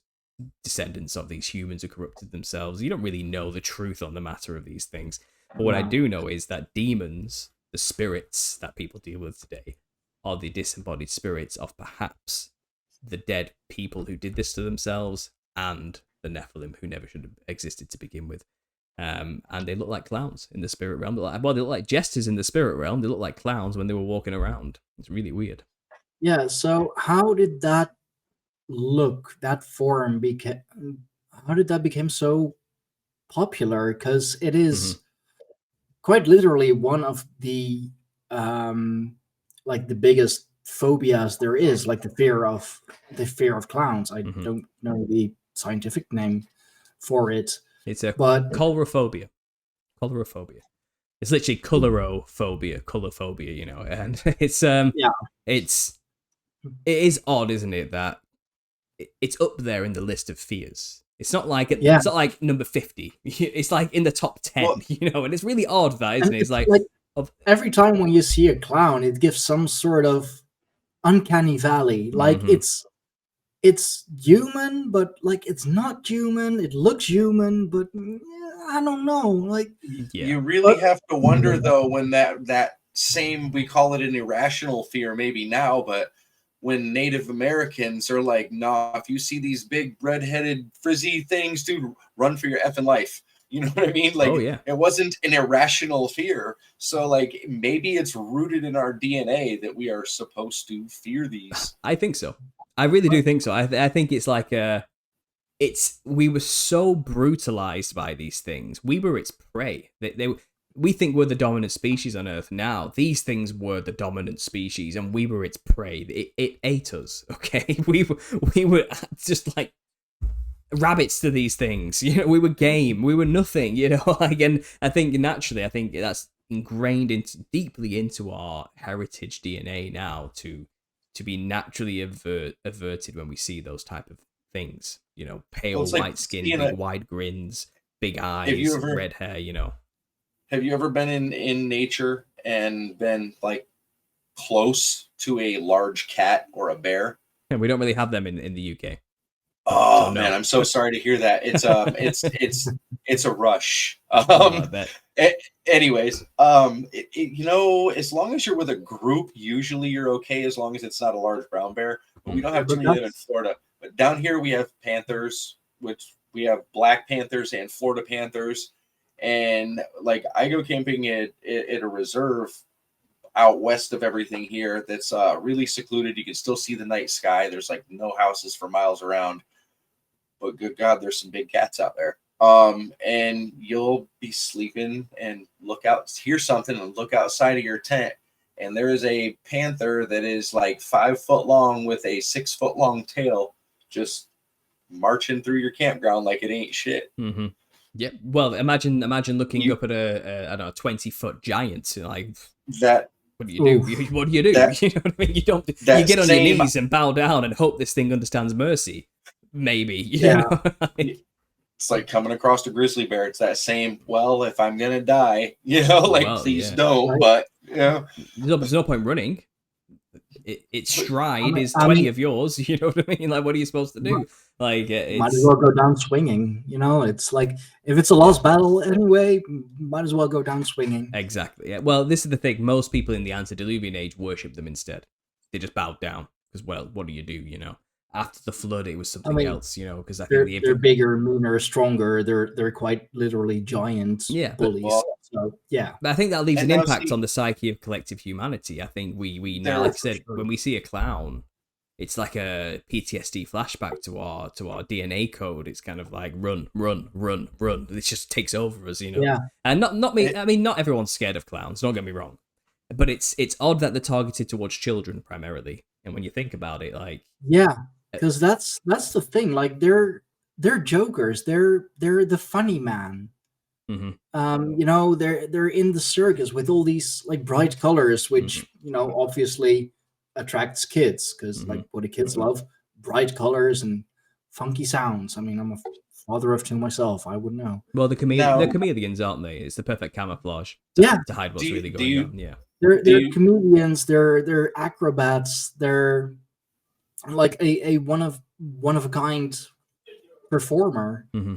descendants of these humans who corrupted themselves. You don't really know the truth on the matter of these things. But what I do know is that demons, the spirits that people deal with today, are the disembodied spirits of perhaps the dead people who did this to themselves and the Nephilim who never should have existed to begin with. And they look like clowns in the spirit realm. They look like jesters in the spirit realm. They look like clowns when they were walking around. It's really weird. Yeah, so how did that look, that form how did that become so popular? Because it is quite literally one of the like the biggest phobias there is, like the fear of clowns. I don't know the scientific name for it. It's colorophobia. It's literally colorophobia, and it is odd, isn't it, that it's up there in the list of fears. It's not like it's not like number 50. It's like in the top 10, and it's really odd, that, isn't it? It's like every time when you see a clown, it gives some sort of uncanny valley. Like it's human, but like it's not human. It looks human, but I don't know. Like you really have to wonder though when that same, we call it an irrational fear maybe now, but when Native Americans are like, nah, if you see these big red-headed frizzy things, dude, run for your effing life. You know what I mean? Like, Oh, yeah. it wasn't an irrational fear. So, like, maybe it's rooted in our DNA that we are supposed to fear these. I think so. I really do think so. I think it's like we were so brutalized by these things. We were its prey. We think we're the dominant species on Earth now. These things were the dominant species, and we were its prey. It ate us. Okay, we were just like rabbits to these things. You know, we were game. We were nothing. You know, like, and I think that's ingrained deeply into our heritage DNA now to be naturally averted when we see those type of things. You know, pale white skin, big wide grins, big eyes, red hair. You know. Have you ever been in nature and been like close to a large cat or a bear? And we don't really have them in the UK. Oh so, no. Man, I'm so sorry to hear that. It's a rush. Anyways, you know, as long as you're with a group, usually you're okay as long as it's not a large brown bear. But we don't have too many of them in Florida. But down here we have panthers, which we have black panthers and Florida panthers. And like I go camping at a reserve out west of everything here that's really secluded. You can still see the night sky. There's like no houses for miles around. But good God, there's some big cats out there. And you'll be sleeping and hear something and look outside of your tent. And there is a panther that is like 5 foot long with a 6 foot long tail just marching through your campground like it ain't shit. Mm-hmm. Yeah, well, imagine looking up at a I don't know, 20-foot giant like that. What do you do? What do you do? That, you know what I mean? You don't. You get on your knees and bow down and hope this thing understands mercy. Maybe. You know? It's like coming across a grizzly bear. It's that same. Well, if I'm gonna die, you know, like please don't. But yeah, there's no point running. Its stride is 20 of yours. You know what I mean? Like, what are you supposed to do? Like, might as well go down swinging. You know, it's like if it's a lost battle anyway, might as well go down swinging. Exactly. Yeah. Well, this is the thing. Most people in the antediluvian age worship them instead. They just bowed down because, well, what do? You know, after the flood, it was something else. You know, because I think they're bigger, meaner, stronger. They're quite literally giant bullies. So yeah, but I think that leaves an impact on the psyche of collective humanity. I think we now, like I said, when we see a clown, it's like a PTSD flashback to our DNA code. It's kind of like run. It just takes over us, you know. Yeah. And not me. I mean, not everyone's scared of clowns. Don't get me wrong, but it's odd that they're targeted towards children primarily. And when you think about it, like because that's the thing. Like they're jokers. They're the funny man. Mm-hmm. You know, they're in the circus with all these like bright colors, which you know obviously attracts kids because like what do kids love? Bright colors and funky sounds. I mean, I'm a father of two myself. I would know. Well, they're comedians, aren't they? It's the perfect camouflage to hide what's really going on. Yeah, they're comedians. They're acrobats. They're like a one of a kind performer. Mm-hmm.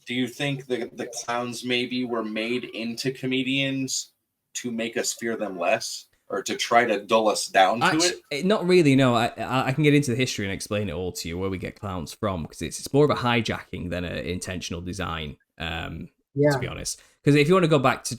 Do you think the clowns maybe were made into comedians to make us fear them less, or to try to dull us down to it? Not really. No, I can get into the history and explain it all to you where we get clowns from, because it's more of a hijacking than an intentional design. To be honest, because if you want to go back to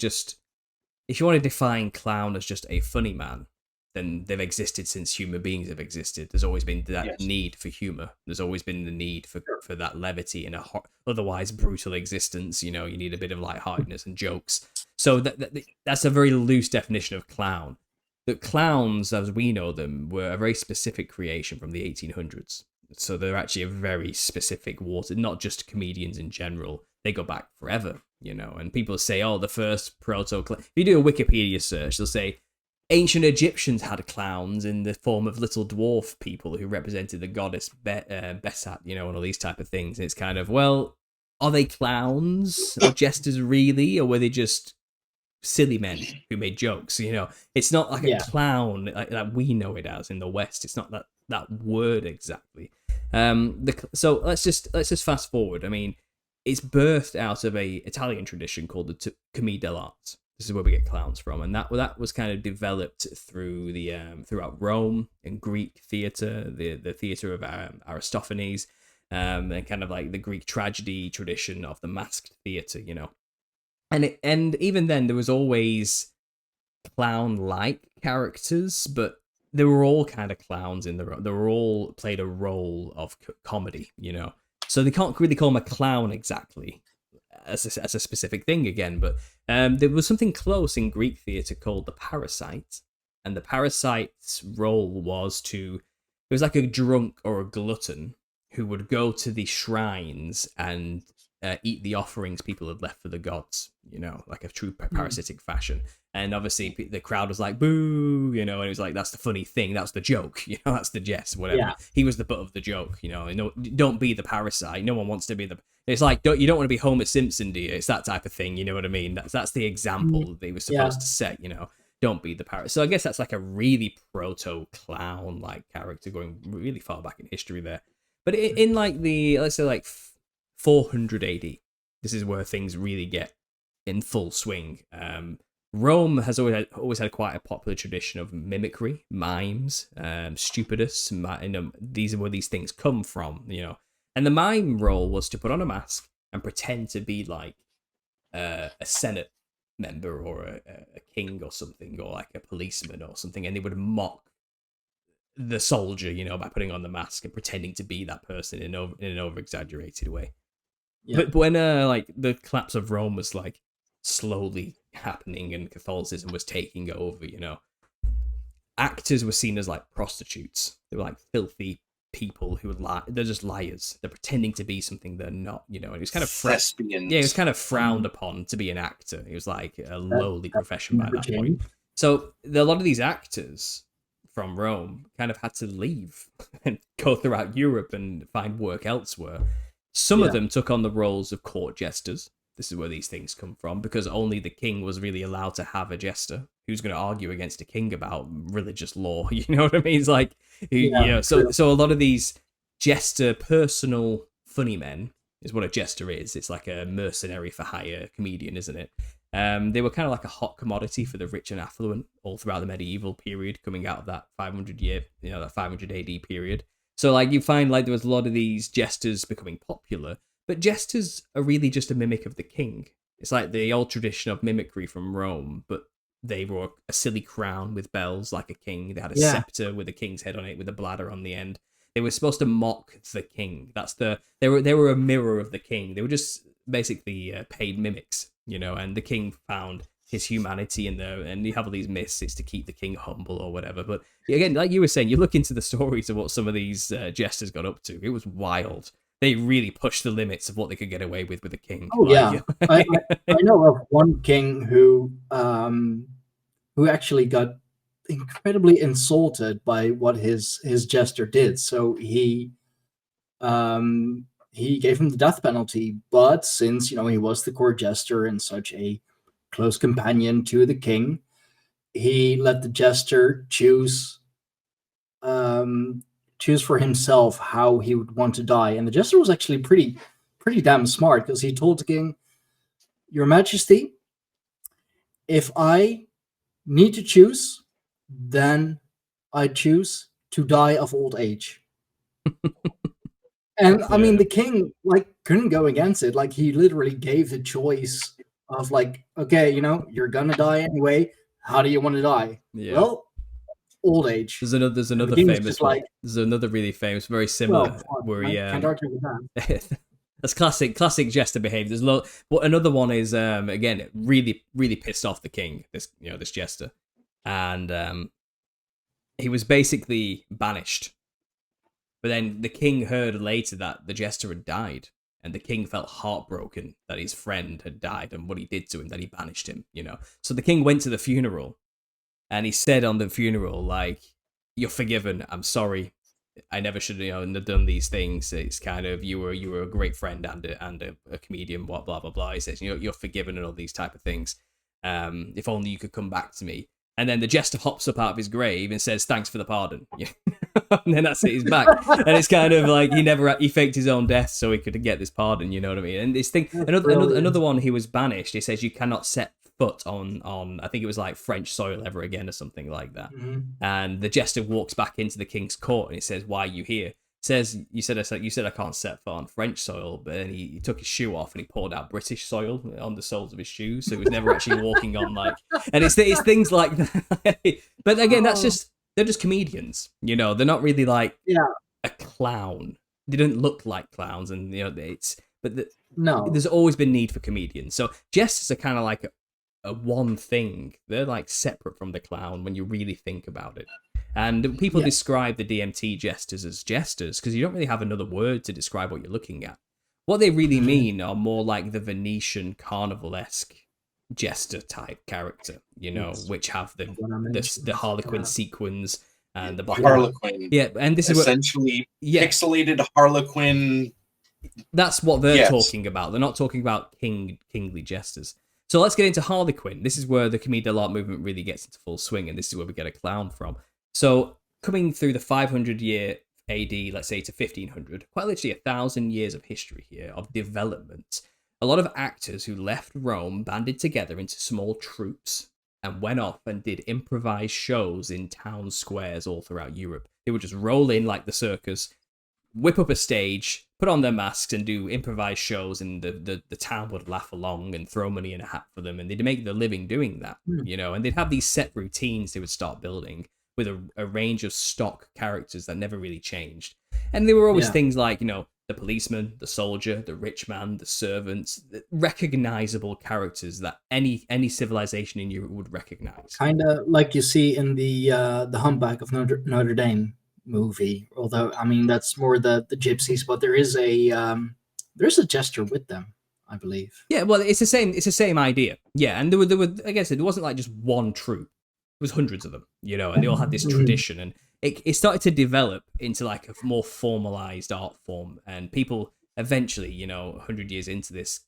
if you want to define clown as just a funny man, then they've existed since human beings have existed. There's always been that need for humor. There's always been the need for that levity in a otherwise brutal existence. You know, you need a bit of lightheartedness and jokes. So that's a very loose definition of clown. The clowns, as we know them, were a very specific creation from the 1800s. So they're actually a very specific not just comedians in general. They go back forever, you know. And people say, the first proto-clown. If you do a Wikipedia search, they'll say, ancient Egyptians had clowns in the form of little dwarf people who represented the goddess Besat, you know, and all these type of things. And it's kind of, well, are they clowns or jesters really, or were they just silly men who made jokes? You know, it's not like a clown like we know it as in the West. It's not that word exactly. So let's just fast forward. I mean, it's birthed out of a Italian tradition called the Commedia dell'arte. This is where we get clowns from, and that was kind of developed through the throughout Rome and Greek theater, the theater of Aristophanes, and kind of like the Greek tragedy tradition of the masked theater, you know. And even then, there was always clown-like characters, but they were all kind of clowns in they were all played a role of comedy, you know. So they can't really call them a clown exactly as a specific thing again, but there was something close in Greek theatre called the parasite, and the parasite's role was it was like a drunk or a glutton who would go to the shrines and eat the offerings people had left for the gods, you know, like a true parasitic fashion. And obviously the crowd was like, boo, you know, and it was like, that's the funny thing, that's the joke, you know, that's the jest, whatever. Yeah. He was the butt of the joke, you know, don't be the parasite. No one wants to be it's like, you don't want to be Homer Simpson, do you? It's that type of thing, you know what I mean? That's the example they were supposed to set, you know, don't be the parasite. So I guess that's like a really proto-clown-like character going really far back in history there. But in like let's say like 400 AD, this is where things really get in full swing. Rome has always had quite a popular tradition of mimicry, mimes, stupidus. These are where these things come from, you know. And the mime role was to put on a mask and pretend to be like a Senate member or a king or something, or like a policeman or something, and they would mock the soldier, you know, by putting on the mask and pretending to be that person in an over-exaggerated way. Yeah. But when like the collapse of Rome was like slowly happening and Catholicism was taking over, you know, actors were seen as like prostitutes. They were like filthy people who would lie. They're just liars. They're pretending to be something they're not, you know. And it was kind of thespians. Yeah, it was kind of frowned upon to be an actor. It was like a lowly profession by that point. So a lot of these actors from Rome kind of had to leave and go throughout Europe and find work elsewhere. Some of them took on the roles of court jesters. This is where these things come from, because only the king was really allowed to have a jester who's going to argue against a king about religious law. You know what I mean? It's like, you know, so a lot of these jester, personal funny men is what a jester is. It's like a mercenary for hire comedian, isn't it? They were kind of like a hot commodity for the rich and affluent all throughout the medieval period, coming out of that 500 AD period. So like you find like there was a lot of these jesters becoming popular, but jesters are really just a mimic of the king. It's like the old tradition of mimicry from Rome, but they wore a silly crown with bells like a king. They had a scepter with a king's head on it with a bladder on the end. They were supposed to mock the king. They were a mirror of the king. They were just basically paid mimics, you know, and the king found his humanity in there, and you have all these myths. It's to keep the king humble or whatever. But again, like you were saying, you look into the stories of what some of these jesters got up to. It was wild. They really pushed the limits of what they could get away with a king. Oh, yeah. I know of one king who actually got incredibly insulted by what his jester did. So he gave him the death penalty, but since, you know, he was the court jester and such a close companion to the king, he let the jester choose for himself how he would want to die. And the jester was actually pretty damn smart, because he told the king, "Your Majesty, if I need to choose, then I choose to die of old age." And I mean, the king like couldn't go against it. Like, he literally gave the choice of like, okay, you know, you're gonna die anyway. How do you want to die? Yeah. Well, old age. There's another famous one. Like, there's another really famous, very similar, where he can't argue with that. That's classic jester behavior. But another one is again, it really pissed off the king. This jester, and he was basically banished. But then the king heard later that the jester had died, and the king felt heartbroken that his friend had died and what he did to him, that he banished him, you know. So the king went to the funeral, and he said on the funeral, like, "You're forgiven. I'm sorry. I never should have done these things. It's kind of, you were a great friend and a comedian, blah, blah, blah, blah." He says, "You're forgiven," and all these type of things. If only you could come back to me. And then the jester hops up out of his grave and says, "Thanks for the pardon." And then that's it, he's back. And it's kind of like he faked his own death so he could get this pardon, you know what I mean? And this thing, another one, he was banished. He says you cannot set foot on I think it was like French soil ever again or something like that. Mhm. And the jester walks back into the king's court and he says, "Why are you here?" Says, "You said I can't set foot on French soil," but then he took his shoe off and he poured out British soil on the soles of his shoes, so he was never actually walking on like. And it's things like that. But again, they're just comedians, you know. They're not really like a clown. They don't look like clowns, and you know No. there's always been need for comedians. So jesters are kind of like a one thing. They're like separate from the clown when you really think about it. And people describe the DMT jesters as jesters because you don't really have another word to describe what you're looking at. What they really mean are more like the Venetian carnival-esque jester type character, you know, which have the Harlequin sequins and the black Harlequin. Yeah, and this essentially pixelated Harlequin. That's what they're talking about. They're not talking about kingly jesters. So let's get into Harlequin. This is where the Commedia dell'arte movement really gets into full swing, and this is where we get a clown from. So coming through the 500 year AD, let's say to 1500, quite literally 1,000 years of history here, of development. A lot of actors who left Rome banded together into small troupes and went off and did improvised shows in town squares all throughout Europe. They would just roll in like the circus, whip up a stage, put on their masks and do improvised shows, and the town would laugh along and throw money in a hat for them, and they'd make their living doing that, you know, and they'd have these set routines they would start building with a range of stock characters that never really changed. And there were always things like, you know, the policeman, the soldier, the rich man, the servants, recognizable characters that any civilization in Europe would recognize. Kind of like you see in the Humpback of Notre Dame movie, although I mean that's more the gypsies, but there's a jester with them, I believe. Yeah, well, it's the same idea. Yeah, and there were like I said, it wasn't like just one troupe. There was hundreds of them, you know, and they all had this tradition, and it started to develop into like a more formalized art form, and people eventually, you know, 100 years into this,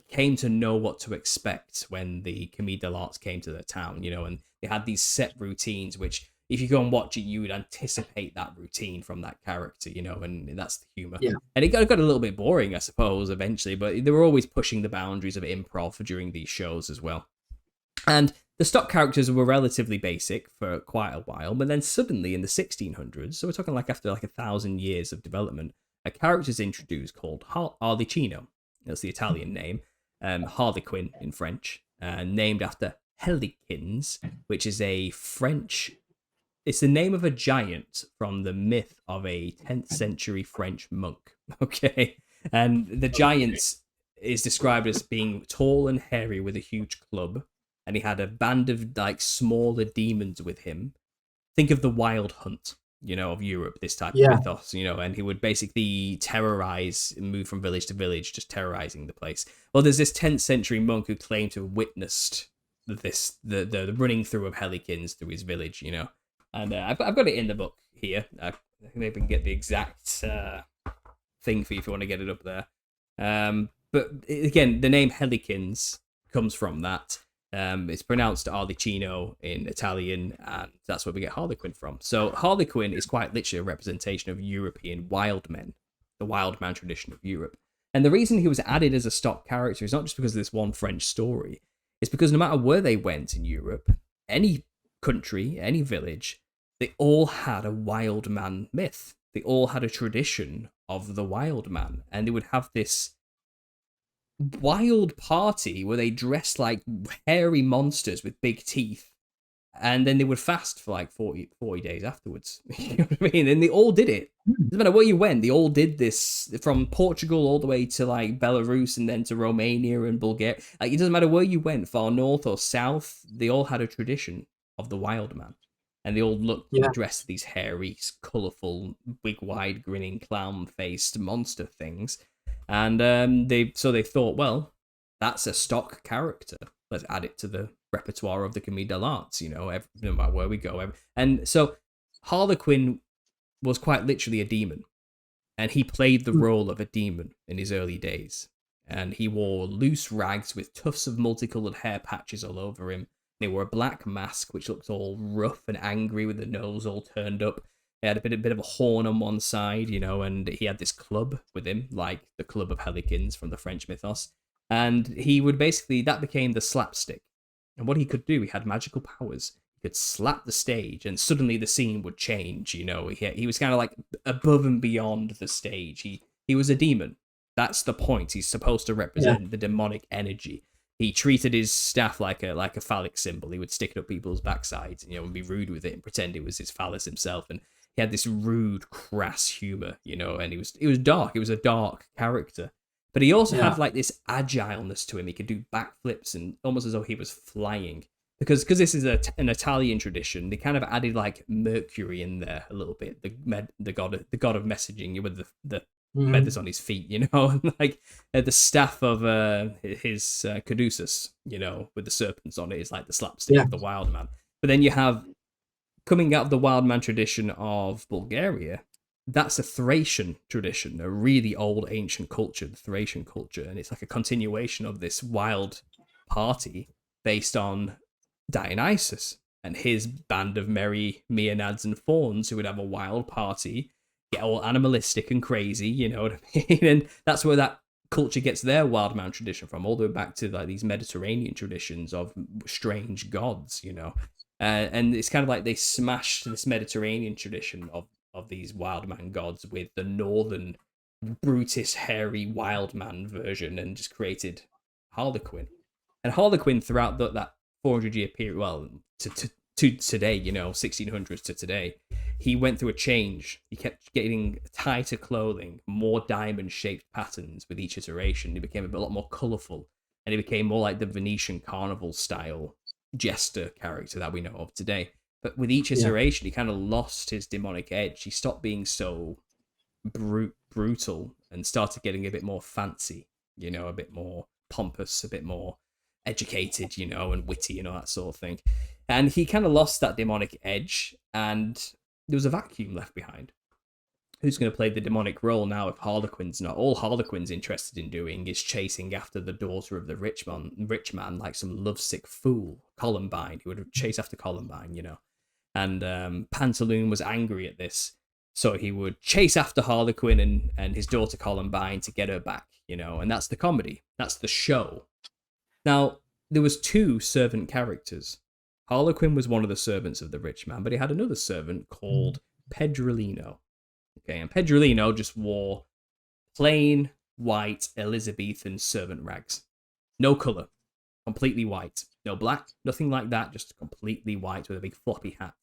came to know what to expect when the Commedia dell'arte came to their town, you know, and they had these set routines, which if you go and watch it, you would anticipate that routine from that character, you know, and that's the humor. Yeah. And it got a little bit boring, I suppose, eventually, but they were always pushing the boundaries of improv during these shows as well. And the stock characters were relatively basic for quite a while, but then suddenly in the 1600s, so we're talking like after like 1,000 years of development, a character is introduced called Arlecchino. That's the Italian name. Harlequin in French, named after Helikins, which is a French... It's the name of a giant from the myth of a 10th century French monk. Okay? And the giant is described as being tall and hairy with a huge club, and he had a band of like smaller demons with him. Think of the Wild Hunt, you know, of Europe, this type of mythos, you know, and he would basically terrorize and move from village to village, just terrorizing the place. Well, there's this 10th century monk who claimed to have witnessed the running through of Helikins through his village, you know. And I've got it in the book here. Maybe we can get the exact thing for you if you want to get it up there. But again, the name Helikins comes from that. It's pronounced Arlecchino in Italian, and that's where we get Harlequin from. So Harlequin is quite literally a representation of European wild men, the wild man tradition of Europe. And the reason he was added as a stock character is not just because of this one French story. It's because no matter where they went in Europe, any country, any village, they all had a wild man myth. They all had a tradition of the wild man, and they would have this wild party where they dressed like hairy monsters with big teeth, and then they would fast for like 40 days afterwards. You know what I mean? And they all did it. Doesn't matter where you went, they all did this, from Portugal all the way to like Belarus and then to Romania and Bulgaria. Like, it doesn't matter where you went, far north or south, they all had a tradition of the wild man. And they all looked dressed these hairy, colourful, big, wide, grinning, clown-faced monster things. And they thought, well, that's a stock character. Let's add it to the repertoire of the Commedia dell'arte, you know, no matter where we go. And so Harlequin was quite literally a demon. And he played the role of a demon in his early days. And he wore loose rags with tufts of multicoloured hair patches all over him. They wore a black mask, which looked all rough and angry with the nose all turned up. He had a bit of a horn on one side, you know, and he had this club with him, like the Club of Helikins from the French mythos. And he would basically, that became the slapstick. And what he could do, he had magical powers. He could slap the stage, and suddenly the scene would change. You know, he was kind of like above and beyond the stage. He was a demon. That's the point. He's supposed to represent the demonic energy. He treated his staff like a phallic symbol. He would stick it up people's backsides, you know, and be rude with it and pretend it was his phallus himself. And he had this rude, crass humor, you know, and he was dark. He was a dark character. But he also had like this agileness to him. He could do backflips and almost as though he was flying. Because this is an Italian tradition, they kind of added like Mercury in there a little bit, the god of messaging, with the feathers on his feet, you know, and like the staff of his caduceus, you know, with the serpents on it is like the slapstick of the wild man. But then you have, coming out of the wild man tradition of Bulgaria, that's a Thracian tradition, a really old ancient culture, the Thracian culture, and it's like a continuation of this wild party based on Dionysus and his band of merry Maenads and fauns who would have a wild party, get all animalistic and crazy, you know what I mean? And that's where that culture gets their wild man tradition from, all the way back to like these Mediterranean traditions of strange gods, you know. And it's kind of like they smashed this Mediterranean tradition of these wild man gods with the northern Brutus, hairy wild man version, and just created Harlequin. And Harlequin throughout that 400-year period, well, to today, you know, 1600s to today, he went through a change. He kept getting tighter clothing, more diamond-shaped patterns with each iteration. He became a lot more colourful, and he became more like the Venetian carnival style jester character that we know of today. But with each iteration, he kind of lost his demonic edge. He stopped being so brutal and started getting a bit more fancy, you know, a bit more pompous, a bit more educated, you know, and witty and all that sort of thing. And he kind of lost that demonic edge, and there was a vacuum left behind. Who's going to play the demonic role now if Harlequin's not? All Harlequin's interested in doing is chasing after the daughter of the rich man, like some lovesick fool, Columbine. He would chase after Columbine, you know. And Pantaloon was angry at this, so he would chase after Harlequin and his daughter Columbine to get her back, you know. And that's the comedy. That's the show. Now, there was two servant characters. Harlequin was one of the servants of the rich man, but he had another servant called Pedrolino. Okay, and Pedrolino just wore plain white Elizabethan servant rags. No colour. Completely white. No black, nothing like that, just completely white with a big floppy hat.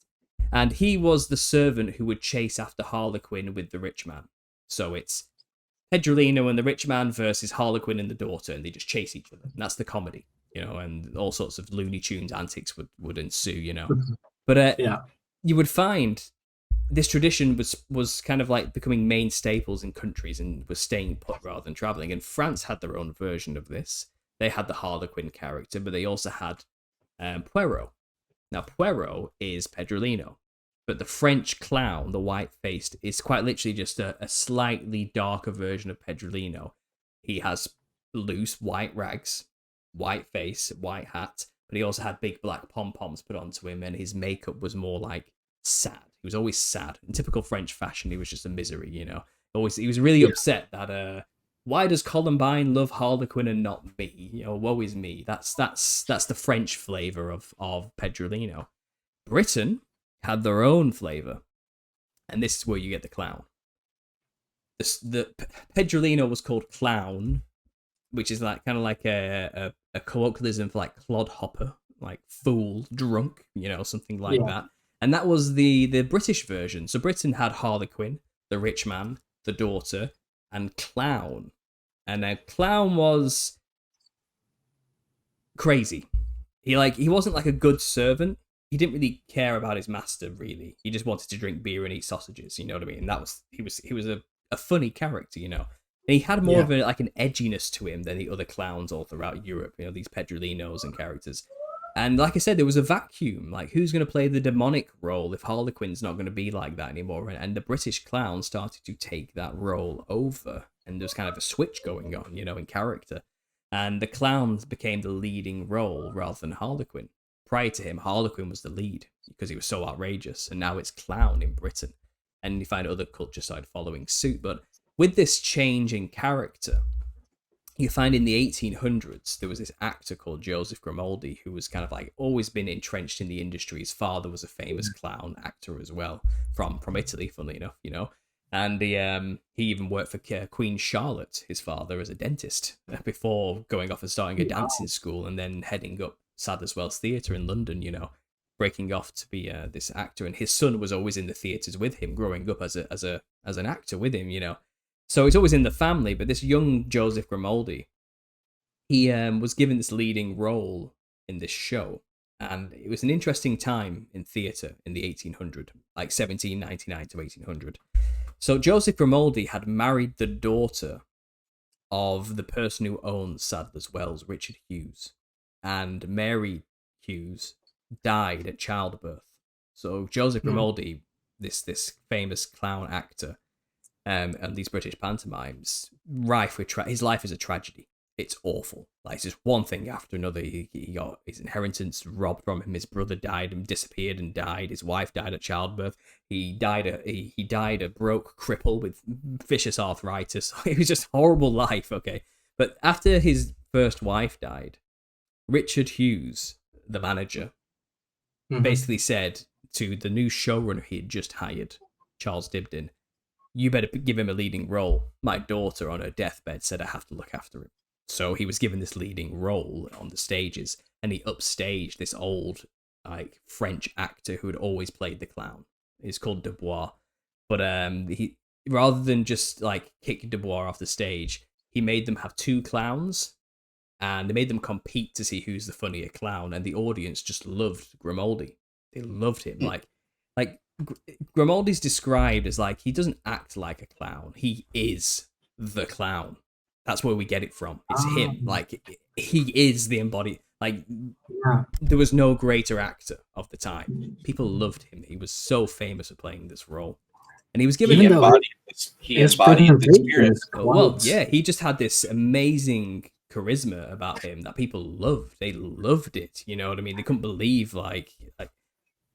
And he was the servant who would chase after Harlequin with the rich man. So it's Pedrolino and the rich man versus Harlequin and the daughter, and they just chase each other. And that's the comedy, you know, and all sorts of Looney Tunes antics would ensue, you know. But you would find this tradition was kind of like becoming main staples in countries and was staying put rather than traveling. And France had their own version of this. They had the Harlequin character, but they also had Poirot. Now, Poirot is Pedrolino, but the French clown, the white-faced, is quite literally just a slightly darker version of Pedrolino. He has loose white rags, white face, white hat, but he also had big black pom-poms put onto him, and his makeup was more like sad. He was always sad. In typical French fashion, he was just a misery, you know. He was really upset that why does Columbine love Harlequin and not me? You know, woe is me. That's the French flavour of Pedrolino. Britain had their own flavour, and this is where you get the clown. The Pedrolino was called clown, which is like kind of like a colloquialism for like clodhopper, like fool, drunk, you know, something like that. And that was the British version. So Britain had Harlequin, the rich man, the daughter, and clown. And clown was crazy. He wasn't like a good servant. He didn't really care about his master, really. He just wanted to drink beer and eat sausages, you know what I mean? And that was he was a funny character, you know. And he had more of an edginess to him than the other clowns all throughout Europe, you know, these Pedrolinos and characters. And like I said, there was a vacuum. Like, who's going to play the demonic role if Harlequin's not going to be like that anymore? And the British clown started to take that role over. And there's kind of a switch going on, you know, in character. And the clown became the leading role rather than Harlequin. Prior to him, Harlequin was the lead because he was so outrageous. And now it's clown in Britain. And you find other cultures started following suit. But with this change in character, you find in the 1800s, there was this actor called Joseph Grimaldi who was kind of like always been entrenched in the industry. His father was a famous clown actor as well from Italy, funnily enough, you know. And he even worked for Queen Charlotte, his father, as a dentist before going off and starting a dancing school and then heading up Sadler's Wells Theatre in London, you know, breaking off to be this actor. And his son was always in the theatres with him, growing up as an actor with him, you know. So it's always in the family, but this young Joseph Grimaldi, he was given this leading role in this show. And it was an interesting time in theatre in the 1800s, like 1799 to 1800. So Joseph Grimaldi had married the daughter of the person who owns Sadler's Wells, Richard Hughes. And Mary Hughes died at childbirth. So Joseph Grimaldi, this famous clown actor, and these British pantomimes, rife with his life is a tragedy. It's awful. Like, it's just one thing after another. He got his inheritance robbed from him. His brother died and disappeared and died. His wife died at childbirth. He died a broke cripple with vicious arthritis. It was just a horrible life. Okay, but after his first wife died, Richard Hughes, the manager, basically said to the new showrunner he had just hired, Charles Dibdin, "You better give him a leading role. My daughter on her deathbed said I have to look after him." So he was given this leading role on the stages, and he upstaged this old, like, French actor who had always played the clown. He's called Dubois, but he, rather than just like kick Dubois off the stage, he made them have two clowns, and they made them compete to see who's the funnier clown, and the audience just loved Grimaldi. They loved him. Like Grimaldi's described as like, he doesn't act like a clown. He is the clown. That's where we get it from. It's him. Like, he is the embodied. Like, there was no greater actor of the time. People loved him. He was so famous for playing this role. And he was given... He embodied the spirit. Well, yeah, he just had this amazing charisma about him that people loved. They loved it. You know what I mean? They couldn't believe, like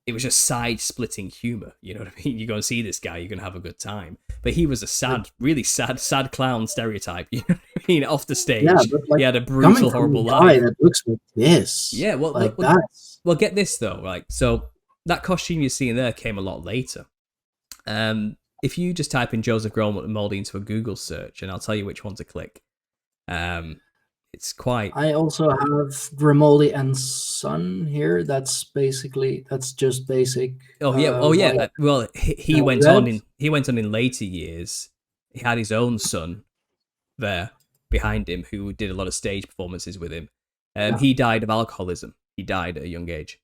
it was just side-splitting humor. You know what I mean? You go and see this guy, you're going to have a good time. But he was a really sad clown stereotype. You know what I mean? Off the stage. Yeah, but like, he had a brutal, horrible life. That looks like this. Yeah, well, get this, though. Like, so that costume you're seeing there came a lot later. If you just type in Joseph Grimaldi into a Google search, and I'll tell you which one to click. It's quite... I also have Grimaldi and Son here. That's just basic. Oh yeah. Like, well, he went on in later years. He had his own son there behind him who did a lot of stage performances with him. He died of alcoholism. He died at a young age.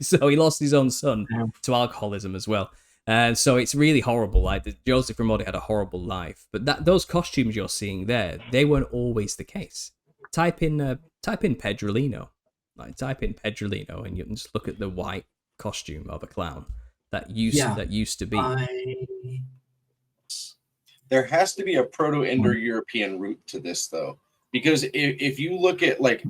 So he lost his own son to alcoholism as well. So it's really horrible. Like, Joseph Grimaldi had a horrible life, but those costumes you're seeing there, they weren't always the case. Type in Pedrolino, and you can just look at the white costume of a clown that used to be. There has to be a Proto-Indo-European root to this, though, because if you look at, like,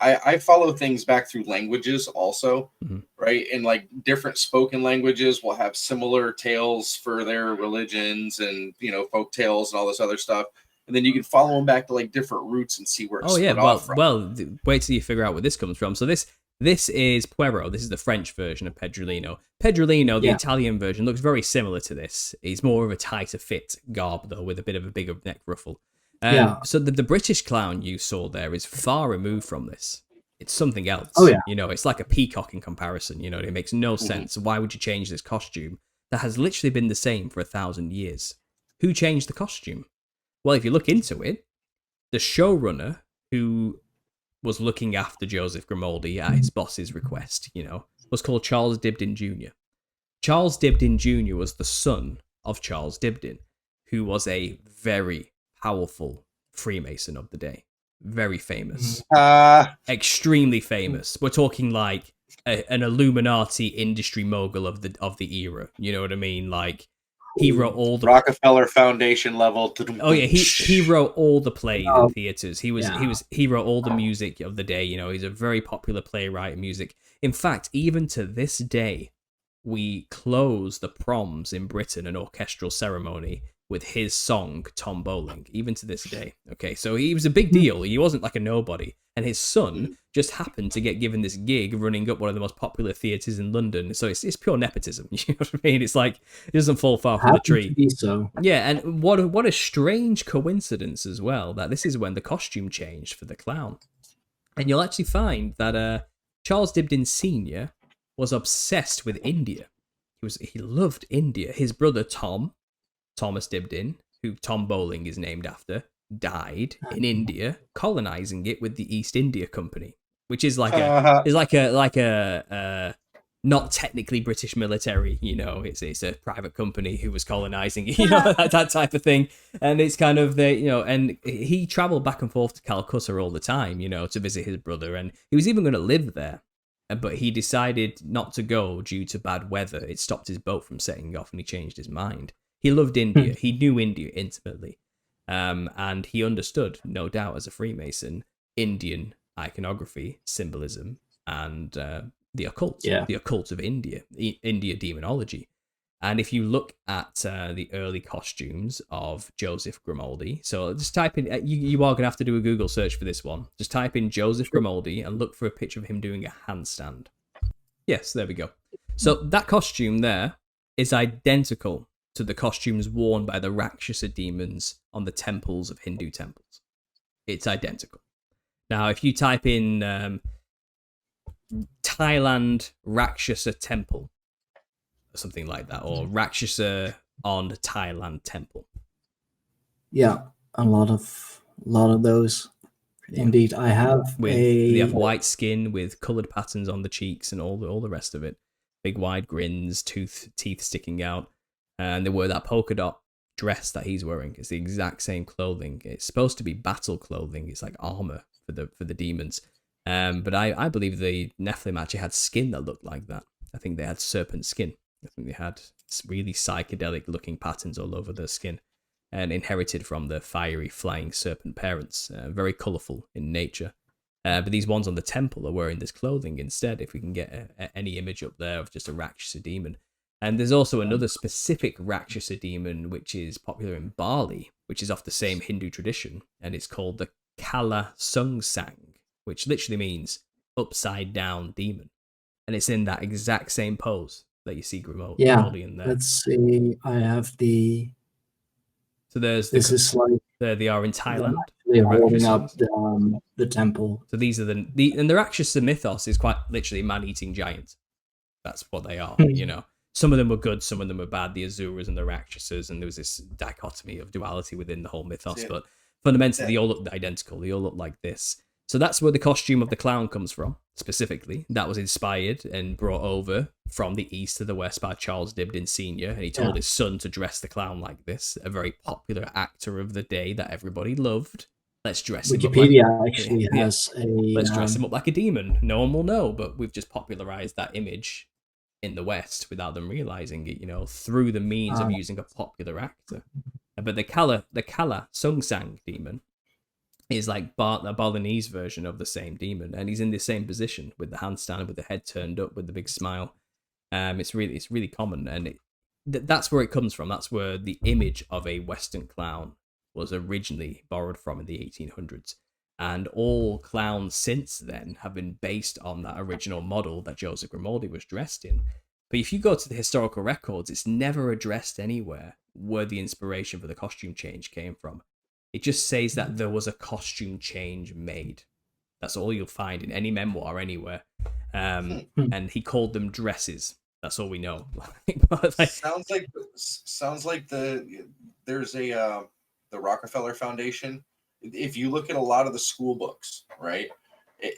I follow things back through languages also, right? And like different spoken languages will have similar tales for their religions and, you know, folk tales and all this other stuff. And then you can follow them back to like different roots and see where it's split off from. Well, wait till you figure out where this comes from. So this is Puero. This is the French version of Pedrolino. Pedrolino, the Italian version, looks very similar to this. He's more of a tighter fit garb, though, with a bit of a bigger neck ruffle. So the British clown you saw there is far removed from this. It's something else. Oh, yeah. You know, it's like a peacock in comparison. You know, it makes no sense. Why would you change this costume that has literally been the same for 1,000 years? Who changed the costume? Well, if you look into it, the showrunner who was looking after Joseph Grimaldi at his boss's request, you know, was called Charles Dibdin Jr. Charles Dibdin Jr. was the son of Charles Dibdin, who was a very powerful Freemason of the day. Very famous. Extremely famous. We're talking like an Illuminati industry mogul of the era. You know what I mean? Like, he wrote all the Rockefeller Foundation level. Oh yeah, he wrote all the plays in theaters. He wrote all the music of the day. You know, he's a very popular playwright in music. In fact, even to this day, we close the proms in Britain, an orchestral ceremony, with his song Tom Bowling, even to this day. Okay, so he was a big deal. He wasn't like a nobody. And his son just happened to get given this gig running up one of the most popular theatres in London. So it's pure nepotism. You know what I mean? It's like, it doesn't fall far from the tree. To be so. Yeah, and what a strange coincidence as well, that this is when the costume changed for the clown. And you'll actually find that Charles Dibdin Sr. was obsessed with India. He loved India. His brother Thomas Dibdin, who Tom Bowling is named after, died in India, colonizing it with the East India Company, which is like a not technically British military, you know, it's a private company who was colonizing it, you know, that type of thing. And it's kind of and he traveled back and forth to Calcutta all the time, you know, to visit his brother, and he was even going to live there. But he decided not to go due to bad weather. It stopped his boat from setting off, and he changed his mind. He loved India. He knew India intimately. And he understood, no doubt, as a Freemason, Indian iconography, symbolism, and the occult, the occult of India, India demonology. And if you look at the early costumes of Joseph Grimaldi, so just type in, you are going to have to do a Google search for this one. Just type in Joseph Grimaldi and look for a picture of him doing a handstand. Yes, there we go. So that costume there is identical to the costumes worn by the Rakshasa demons on the temples of Hindu temples. It's identical. Now, if you type in Thailand Rakshasa temple, or something like that, or Rakshasa on Thailand temple. Yeah, a lot of those. Indeed, I have they have white skin with coloured patterns on the cheeks and all the rest of it. Big wide grins, teeth sticking out. And they wear that polka dot dress that he's wearing. It's the exact same clothing. It's supposed to be battle clothing. It's like armor for the demons. But I believe the Nephilim actually had skin that looked like that. I think they had serpent skin. I think they had really psychedelic looking patterns all over their skin, and inherited from the fiery flying serpent parents. Very colourful in nature. But these ones on the temple are wearing this clothing instead. If we can get any image up there of just a Rakshasa demon. And there's also another specific Rakshasa demon, which is popular in Bali, which is off the same Hindu tradition, and it's called the Kala Sungsang, which literally means upside down demon. And it's in that exact same pose that you see Grimaldi in there. Let's see. I have the... So there's this is like... There they are in Thailand. They're holding up the temple. So these are and the Rakshasa mythos is quite literally man-eating giants. That's what they are, you know. Some of them were good, some of them were bad, the Asuras and the Rakshasas, and there was this dichotomy of duality within the whole mythos, but fundamentally they all look identical, they all look like this. So that's where the costume of the clown comes from, specifically. That was inspired and brought over from the east to the west by Charles Dibdin Sr., and he told his son to dress the clown like this, a very popular actor of the day that everybody loved. Let's dress him up Let's dress him up like a demon. No one will know, but we've just popularized that image in the West without them realizing it, you know, through the means of using a popular actor. But the Kala Sungsang demon is like the Balinese version of the same demon, and he's in the same position with the handstand, with the head turned up, with the big smile. It's really common, and that's where it comes from. That's where the image of a Western clown was originally borrowed from in the 1800s. And all clowns since then have been based on that original model that Joseph Grimaldi was dressed in. But if you go to the historical records, it's never addressed anywhere where the inspiration for the costume change came from. It just says that there was a costume change made. That's all you'll find in any memoir anywhere. And he called them dresses. That's all we know. Sounds like there's the Rockefeller Foundation. If you look at a lot of the school books, right,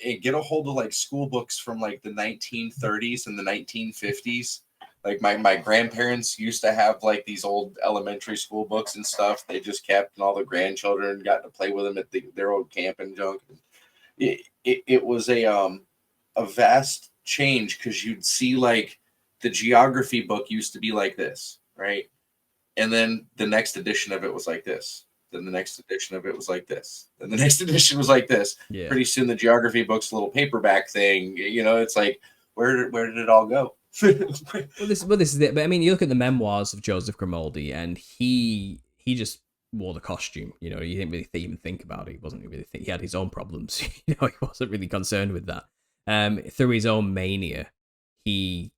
and get a hold of like school books from like the 1930s and the 1950s. Like my grandparents used to have like these old elementary school books and stuff. They just kept, and all the grandchildren got to play with them at their old camp and junk. It was a vast change, because you'd see like the geography book used to be like this, right? And then the next edition of it was like this. Then the next edition of it was like this. Then the next edition was like this. Yeah. Pretty soon the geography book's a little paperback thing. You know, it's like, where did it all go? Well, this is it. But I mean, you look at the memoirs of Joseph Grimaldi, and he he just wore the costume. You know, he didn't really even think about it. He wasn't really he had his own problems. You know, he wasn't really concerned with that. Through his own mania, he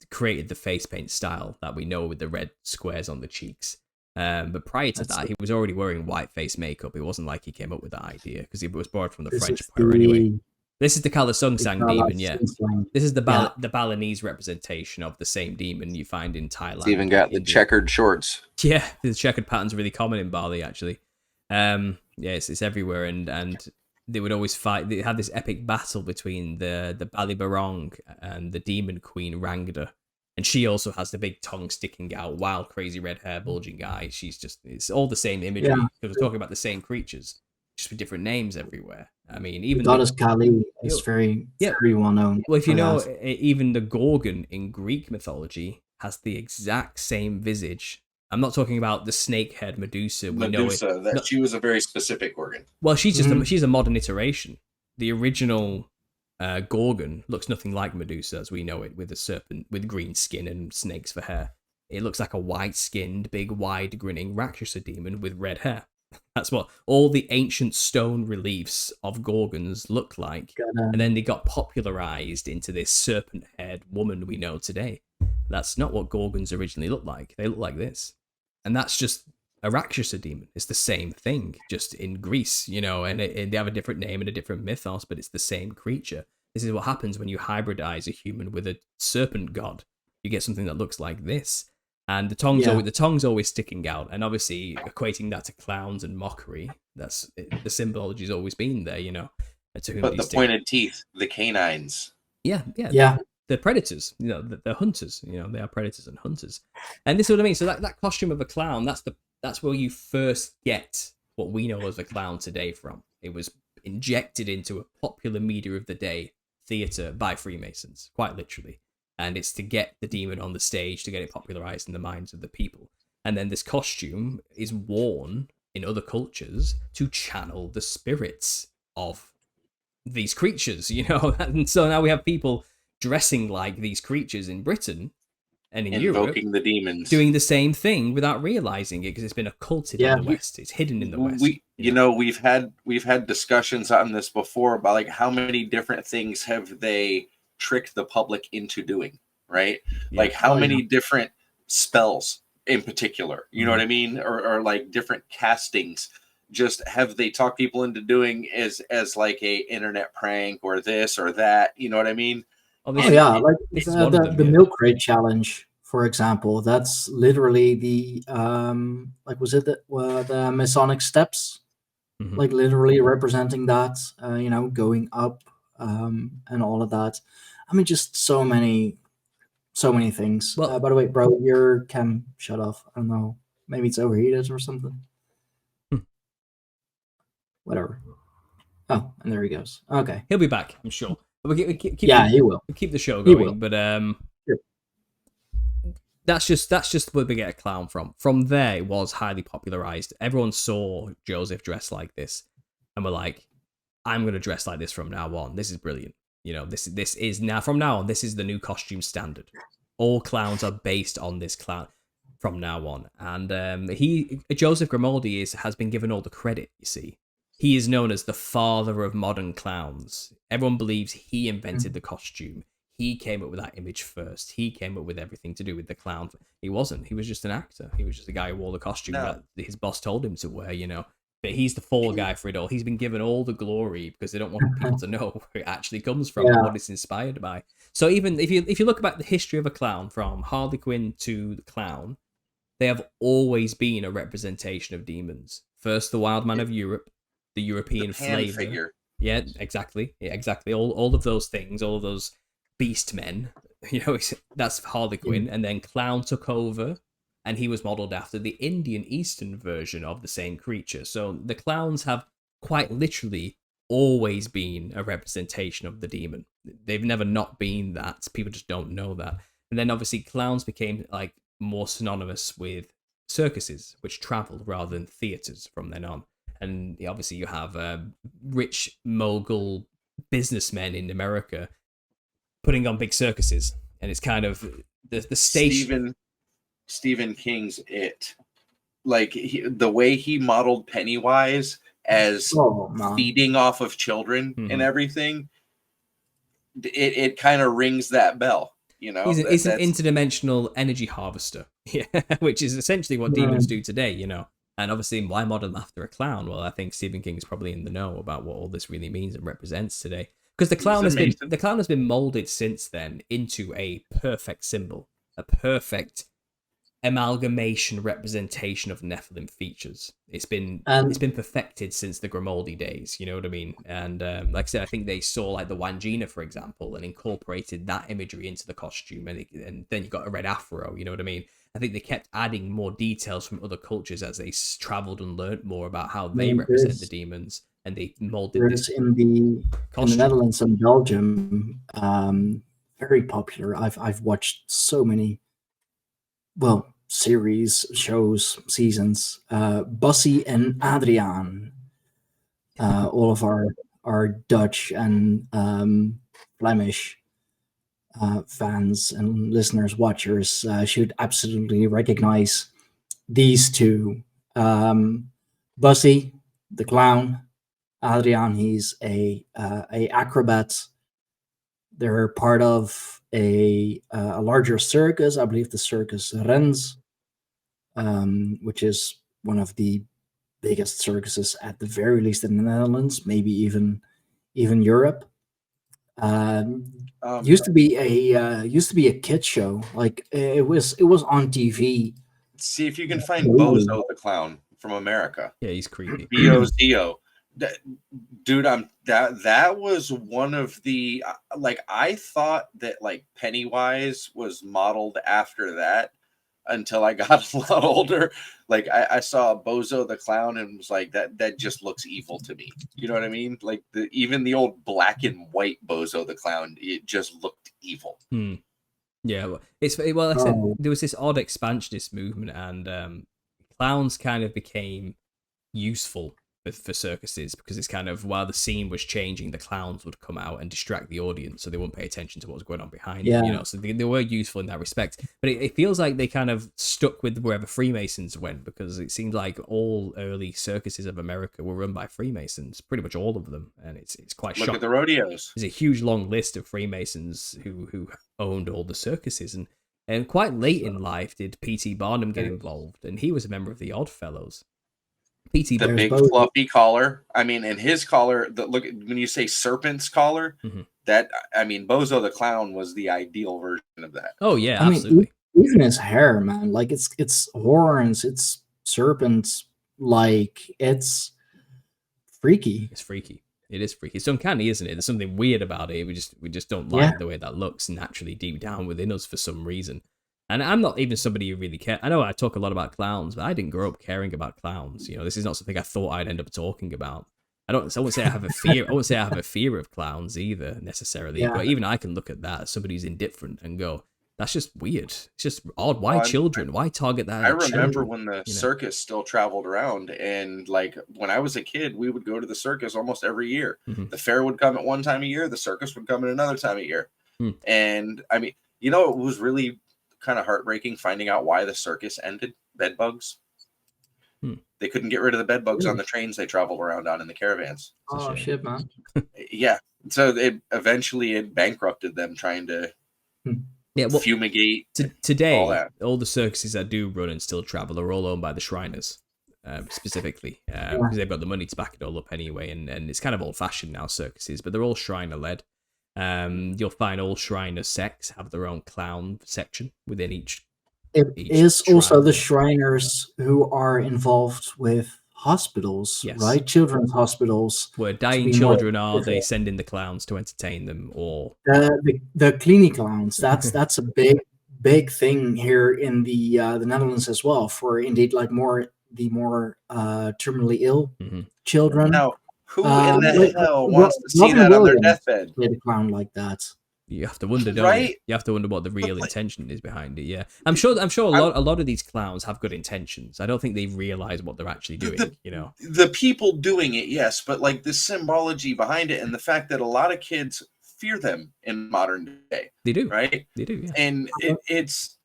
created the face paint style that we know with the red squares on the cheeks. But prior to that, he was already wearing white face makeup. It wasn't like he came up with that idea because it was borrowed from the French power anyway. This is the Kalasung Sang demon, yeah. This is the Balinese representation of the same demon you find in Thailand. It's even got the checkered shorts. Yeah, the checkered pattern's really common in Bali, actually. Yeah, it's everywhere, and they would always fight. They had this epic battle between the Bali Barong and the demon queen Rangda. And she also has the big tongue sticking out, wild, crazy red hair, bulging eyes. It's all the same imagery. Because we're talking about the same creatures, just with different names everywhere. I mean, even goddess Kali is very well known. Well, if you know, even the Gorgon in Greek mythology has the exact same visage. I'm not talking about the snake-haired Medusa. She was a very specific Gorgon. Well, she's just she's a modern iteration. The original Gorgon looks nothing like Medusa as we know it, with a serpent with green skin and snakes for hair. It looks like a white-skinned, big, wide, grinning Rakshasa demon with red hair. That's what all the ancient stone reliefs of Gorgons look like. And then they got popularized into this serpent-haired woman we know today. That's not what Gorgons originally looked like. They look like this. And that's just a Rakshasa demon. It's the same thing, just in Greece, you know, and they have a different name and a different mythos, but it's the same creature. This is what happens when you hybridize a human with a serpent god. You get something that looks like this. And the tongue's always sticking out, and obviously equating that to clowns and mockery. That's the symbology's always been there, you know. But the pointed teeth, the canines. Yeah. The predators, you know, the hunters. You know, they are predators and hunters. And this is what I mean. So that costume of a clown, that's where you first get what we know as a clown today from. It was injected into a popular media of the day, theatre, by Freemasons, quite literally. And it's to get the demon on the stage, to get it popularized in the minds of the people. And then this costume is worn in other cultures to channel the spirits of these creatures, you know. And so now we have people dressing like these creatures in Britain and in Europe, invoking the demons, doing the same thing without realizing it, because it's been occulted in the West. It's hidden in the West. We've had discussions on this before about like how many different things have they tricked the public into doing, right? Like how many different spells in particular, you know what I mean? Or like different castings, just have they talked people into doing as like a internet prank or this or that, you know what I mean? Like the milk crate challenge, for example. That's literally the was it the Masonic steps, like literally representing that, you know, going up and all of that. I mean, just so many things. Well, by the way, bro, your cam shut off. I don't know. Maybe it's overheated or something. Whatever. Oh, and there he goes. Okay, he'll be back, I'm sure. He will. Keep the show going, but that's just where we get a clown from. From there, it was highly popularized. Everyone saw Joseph dress like this, and were like, "I'm going to dress like this from now on. This is brilliant." You know, this is now, from now on, this is the new costume standard. All clowns are based on this clown from now on. And Joseph Grimaldi has been given all the credit, you see. He is known as the father of modern clowns. Everyone believes he invented the costume. He came up with that image first. He came up with everything to do with the clown. He wasn't. He was just an actor. He was just a guy who wore the costume that his boss told him to wear, you know. But he's the fall guy for it all. He's been given all the glory because they don't want people to know where it actually comes from and what it's inspired by. So even if you look back the history of a clown, from Harley Quinn to the clown, they have always been a representation of demons. First, the Wild Man of Europe, the European flavor. Figure. Yeah, exactly. Yeah, exactly. All of those things, all of those beast men, you know, that's Harley Quinn. And then clown took over. And he was modeled after the Indian Eastern version of the same creature. So the clowns have quite literally always been a representation of the demon. They've never not been that. People just don't know that. And then obviously clowns became like more synonymous with circuses, which traveled rather than theaters from then on. And obviously you have rich mogul businessmen in America putting on big circuses. And it's kind of the station... Stephen King's It like the way he modeled Pennywise as feeding off of children and everything, it kind of rings that bell. You know, he's an interdimensional energy harvester, yeah, which is essentially what demons do today. You know, and obviously, why model them after a clown? Well, I think Stephen King is probably in the know about what all this really means and represents today, because the clown has been molded since then into a perfect symbol, a perfect amalgamation representation of Nephilim features. It's been perfected since the Grimaldi days, you know what I mean? And like I said, I think they saw like the Wangina, for example, and incorporated that imagery into the costume, and then you got a red afro, you know what I mean? I think they kept adding more details from other cultures as they traveled and learned more about how they represent the demons, and they molded this in the Netherlands and Belgium, very popular. I've watched so many series, shows, seasons. Bassie and Adriaan. All of our Dutch and Flemish fans and listeners, watchers should absolutely recognize these two. Bassie, the clown. Adriaan, he's a acrobat. They're part of a larger circus. I believe the Circus Rens, which is one of the biggest circuses, at the very least in the Netherlands, maybe even Europe. Used to be a kid show. Like it was on TV. See if you can find Bozo the Clown from America. Yeah, he's creepy. B-O-Z-O. Dude, that was one of the, like, I thought that like Pennywise was modeled after that until I got a lot older. Like I saw Bozo the Clown and was like, that just looks evil to me. You know what I mean? Like even the old black and white Bozo the Clown, it just looked evil. Yeah, like I said, there was this odd expansionist movement, and clowns kind of became useful for circuses, because it's kind of, while the scene was changing, the clowns would come out and distract the audience, so they wouldn't pay attention to what was going on behind them, you know. So they were useful in that respect, but it feels like they kind of stuck with wherever Freemasons went, because it seemed like all early circuses of America were run by Freemasons, pretty much all of them, and it's quite shocking. Look at the rodeos. There's a huge long list of Freemasons who owned all the circuses, and quite late in life did P.T. Barnum get involved, and he was a member of the Odd Fellows. The big fluffy collar. I mean, and his collar, look, when you say serpent's collar, that, I mean, Bozo the Clown was the ideal version of that. Oh yeah, absolutely. Mean, even his hair, man, like it's horns, it's serpents, like it's freaky. It's freaky. It is freaky. It's uncanny, isn't it? There's something weird about it. We just don't like the way that looks naturally deep down within us for some reason. And I'm not even somebody who really cares. I know I talk a lot about clowns, but I didn't grow up caring about clowns. You know, this is not something I thought I'd end up talking about. I wouldn't say I have a fear. I wouldn't say I have a fear of clowns either, necessarily. Yeah. But even I can look at that as somebody who's indifferent and go, that's just weird. It's just odd. Why children? Why target that? I remember when the circus still traveled around, and like when I was a kid, we would go to the circus almost every year. The fair would come at one time a year. The circus would come at another time a year. And I mean, you know, it was really kind of heartbreaking finding out why the circus ended. Bed bugs. They couldn't get rid of the bed bugs on the trains they traveled around on in the caravans. Oh shit, man. Yeah, so it eventually bankrupted them trying to fumigate. Today, all the circuses that do run and still travel are all owned by the Shriners, specifically, because they've got the money to back it all up anyway. And it's kind of old fashioned now, circuses, but they're all Shriner led. You'll find all Shriner sects have their own clown section within each. It is also the Shriners who are involved with hospitals, right? Children's hospitals. Where dying children are, they send in the clowns to entertain them, or the clinic clowns. That's a big thing here in the Netherlands as well. For indeed, like the more terminally ill children. Now, who in the hell wants to see that on their deathbed? Play the clown like that. You have to wonder, don't you? You have to wonder what the real intention is behind it. Yeah, I'm sure a lot of these clowns have good intentions. I don't think they realize what they're actually doing. You know, the people doing it, yes, but like the symbology behind it, and the fact that a lot of kids fear them in modern day. They do, right? They do, yeah. And it's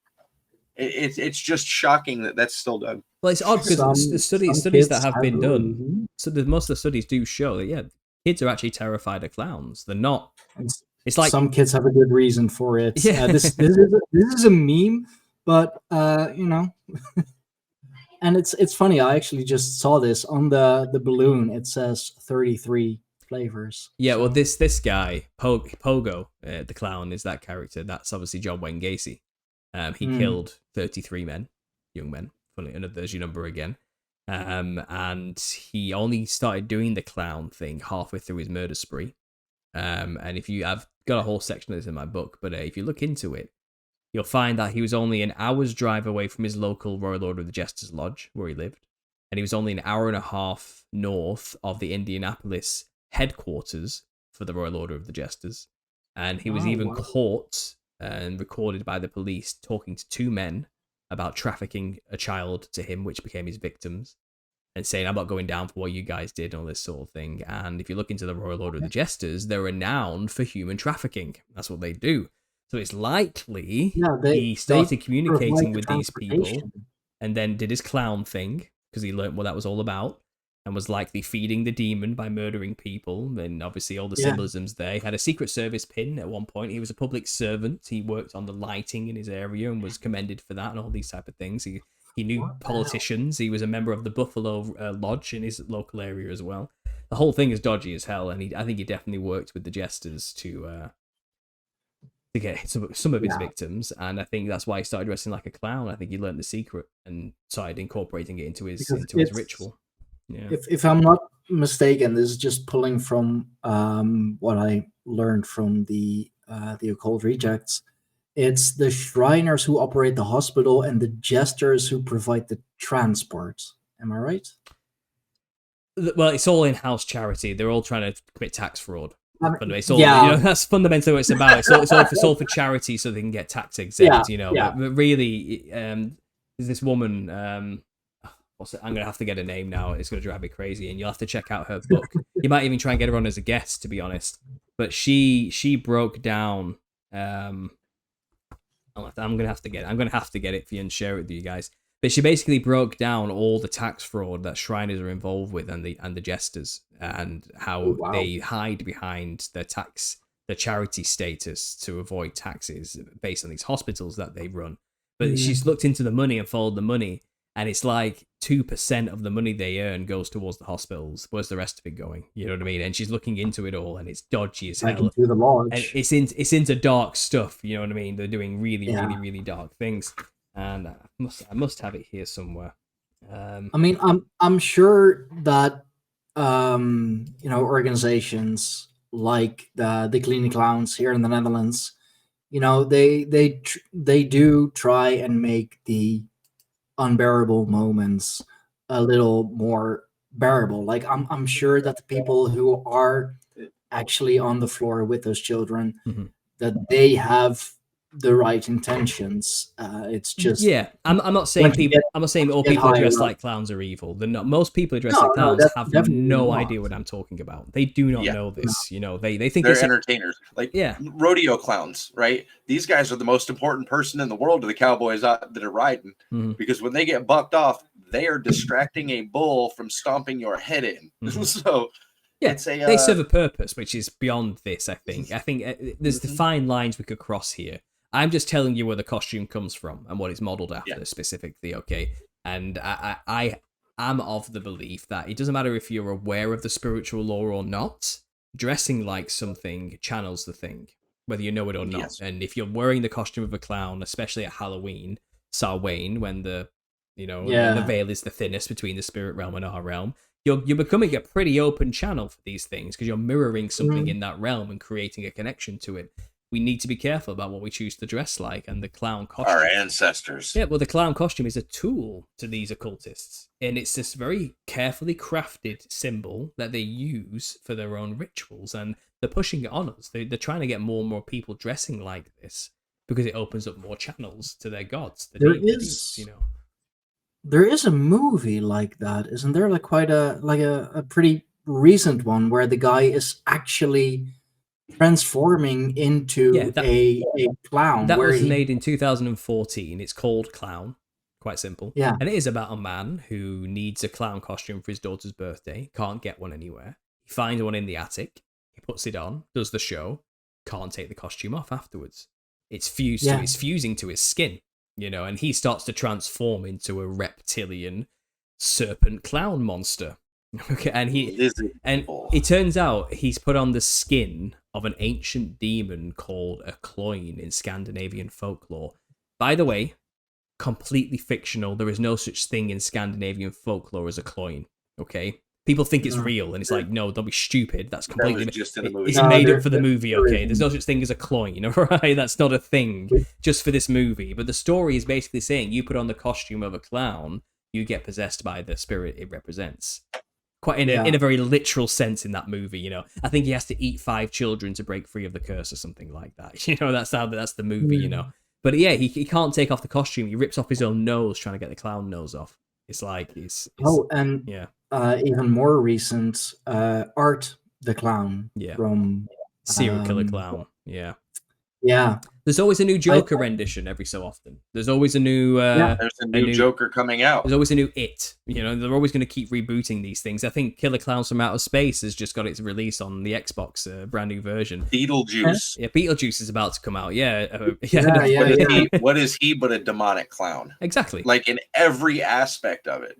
just shocking that that's still done. Well, it's odd because the studies kids that have been done, really- so most of the studies do show that kids are actually terrified of clowns. They're not. and It's like some kids have a good reason for it. Yeah. This is a meme, but and it's funny. I actually just saw this on the balloon. It says 33 flavors. Yeah, so. well, this guy Pogo, the clown, is that character. That's obviously John Wayne Gacy. He killed 33 men, young men. Funny, and there's your number again. And he only started doing the clown thing halfway through his murder spree. And I've got a whole section of this in my book, but if you look into it, you'll find that he was only an hour's drive away from his local Royal Order of the Jesters Lodge, where he lived, and he was only an hour and a half north of the Indianapolis headquarters for the Royal Order of the Jesters. And he was caught and recorded by the police talking to two men about trafficking a child to him, which became his victims, and saying, I'm not going down for what you guys did, and all this sort of thing. And if you look into the Royal Order of the Jesters, they're renowned for human trafficking. That's what they do. So it's likely he started communicating with these people and then did his clown thing, because he learned what that was all about, and was likely feeding the demon by murdering people. And obviously all the symbolisms there. He had a Secret Service pin at one point. He was a public servant. He worked on the lighting in his area and was commended for that and all these type of things. He knew politicians. He was a member of the Buffalo Lodge in his local area as well. The whole thing is dodgy as hell, and I think he definitely worked with the Jesters to get some of his victims, and I think that's why he started dressing like a clown. I think he learned the secret and started incorporating it into his ritual. Yeah. If I'm not mistaken, this is just pulling from what I learned from the Occult Rejects. It's the Shriners who operate the hospital and the Jesters who provide the transport. Am I right? Well, it's all in-house charity. They're all trying to commit tax fraud. It's all, that's fundamentally what it's about. It's all for charity, so they can get tax exempt. But really, there's this woman. I'm gonna have to get a name now. It's gonna drive me crazy, and you'll have to check out her book. You might even try and get her on as a guest, to be honest. But she broke down. I'm gonna have to get it for you and share it with you guys. But she basically broke down all the tax fraud that Shriners are involved with, and the Jesters, and how they hide behind the charity status to avoid taxes based on these hospitals that they run. But she's looked into the money and followed the money, and it's like 2% of the money they earn goes towards the hospitals. Where's the rest of it going? You know what I mean? And she's looking into it all, and it's dodgy as hell. And it's into dark stuff. You know what I mean? They're doing really, really, really dark things. And I must have it here somewhere. I'm sure that organizations like the Cleaning Clowns here in the Netherlands, they do try and make the unbearable moments a little more bearable. Like I'm sure that the people who are actually on the floor with those children, that they have the right intentions. It's just I'm not saying all people dressed like clowns are evil. They're not. Most people who dress like clowns have no idea what I'm talking about. They do not know this. They think they're entertainers, rodeo clowns, right? These guys are the most important person in the world to the cowboys that are riding, because when they get bucked off, they are distracting a bull from stomping your head in. So they serve a purpose, which is beyond this. I think there's the fine lines we could cross here. I'm just telling you where the costume comes from and what it's modeled after specifically, okay? And I am of the belief that it doesn't matter if you're aware of the spiritual lore or not, dressing like something channels the thing, whether you know it or not. Yes. And if you're wearing the costume of a clown, especially at Halloween, Samhain, when the veil is the thinnest between the spirit realm and our realm, you're becoming a pretty open channel for these things, because you're mirroring something in that realm and creating a connection to it. We need to be careful about what we choose to dress like, and the clown costume. Our ancestors. Yeah, well, the clown costume is a tool to these occultists, and it's this very carefully crafted symbol that they use for their own rituals, and they're pushing it on us. They're trying to get more and more people dressing like this because it opens up more channels to their gods. There is a movie like that, isn't there? Like quite a pretty recent one where the guy is actually transforming into a clown. That was made in 2014. It's called Clown. Quite simple. Yeah. And it is about a man who needs a clown costume for his daughter's birthday, can't get one anywhere. He finds one in the attic, he puts it on, does the show, can't take the costume off afterwards. It's fusing to his skin, and he starts to transform into a reptilian serpent clown monster. Okay, and it turns out he's put on the skin of an ancient demon called a cloyne in Scandinavian folklore. By the way, completely fictional. There is no such thing in Scandinavian folklore as a cloyne. Okay, people think it's real, and it's like, no, don't be stupid. That's completely just in the movie. It's made up for the movie. Okay, there's no such thing as a cloyne. All right, that's not a thing just for this movie. But the story is basically saying you put on the costume of a clown, you get possessed by the spirit it represents. Quite in a very literal sense in that movie. I think he has to eat 5 children to break free of the curse or something like that. That's the movie. But yeah, he can't take off the costume. He rips off his own nose trying to get the clown nose off. It's like even more recent, Art the Clown from Serial Killer Clown. Yeah. There's always a new Joker rendition every so often. There's always a new... there's a new Joker coming out. There's always a new It. They're always going to keep rebooting these things. I think Killer Clowns from Outer Space has just got its release on the Xbox, a brand new version. Beetlejuice. Yeah, Beetlejuice is about to come out. What is he but a demonic clown? Exactly. Like in every aspect of it.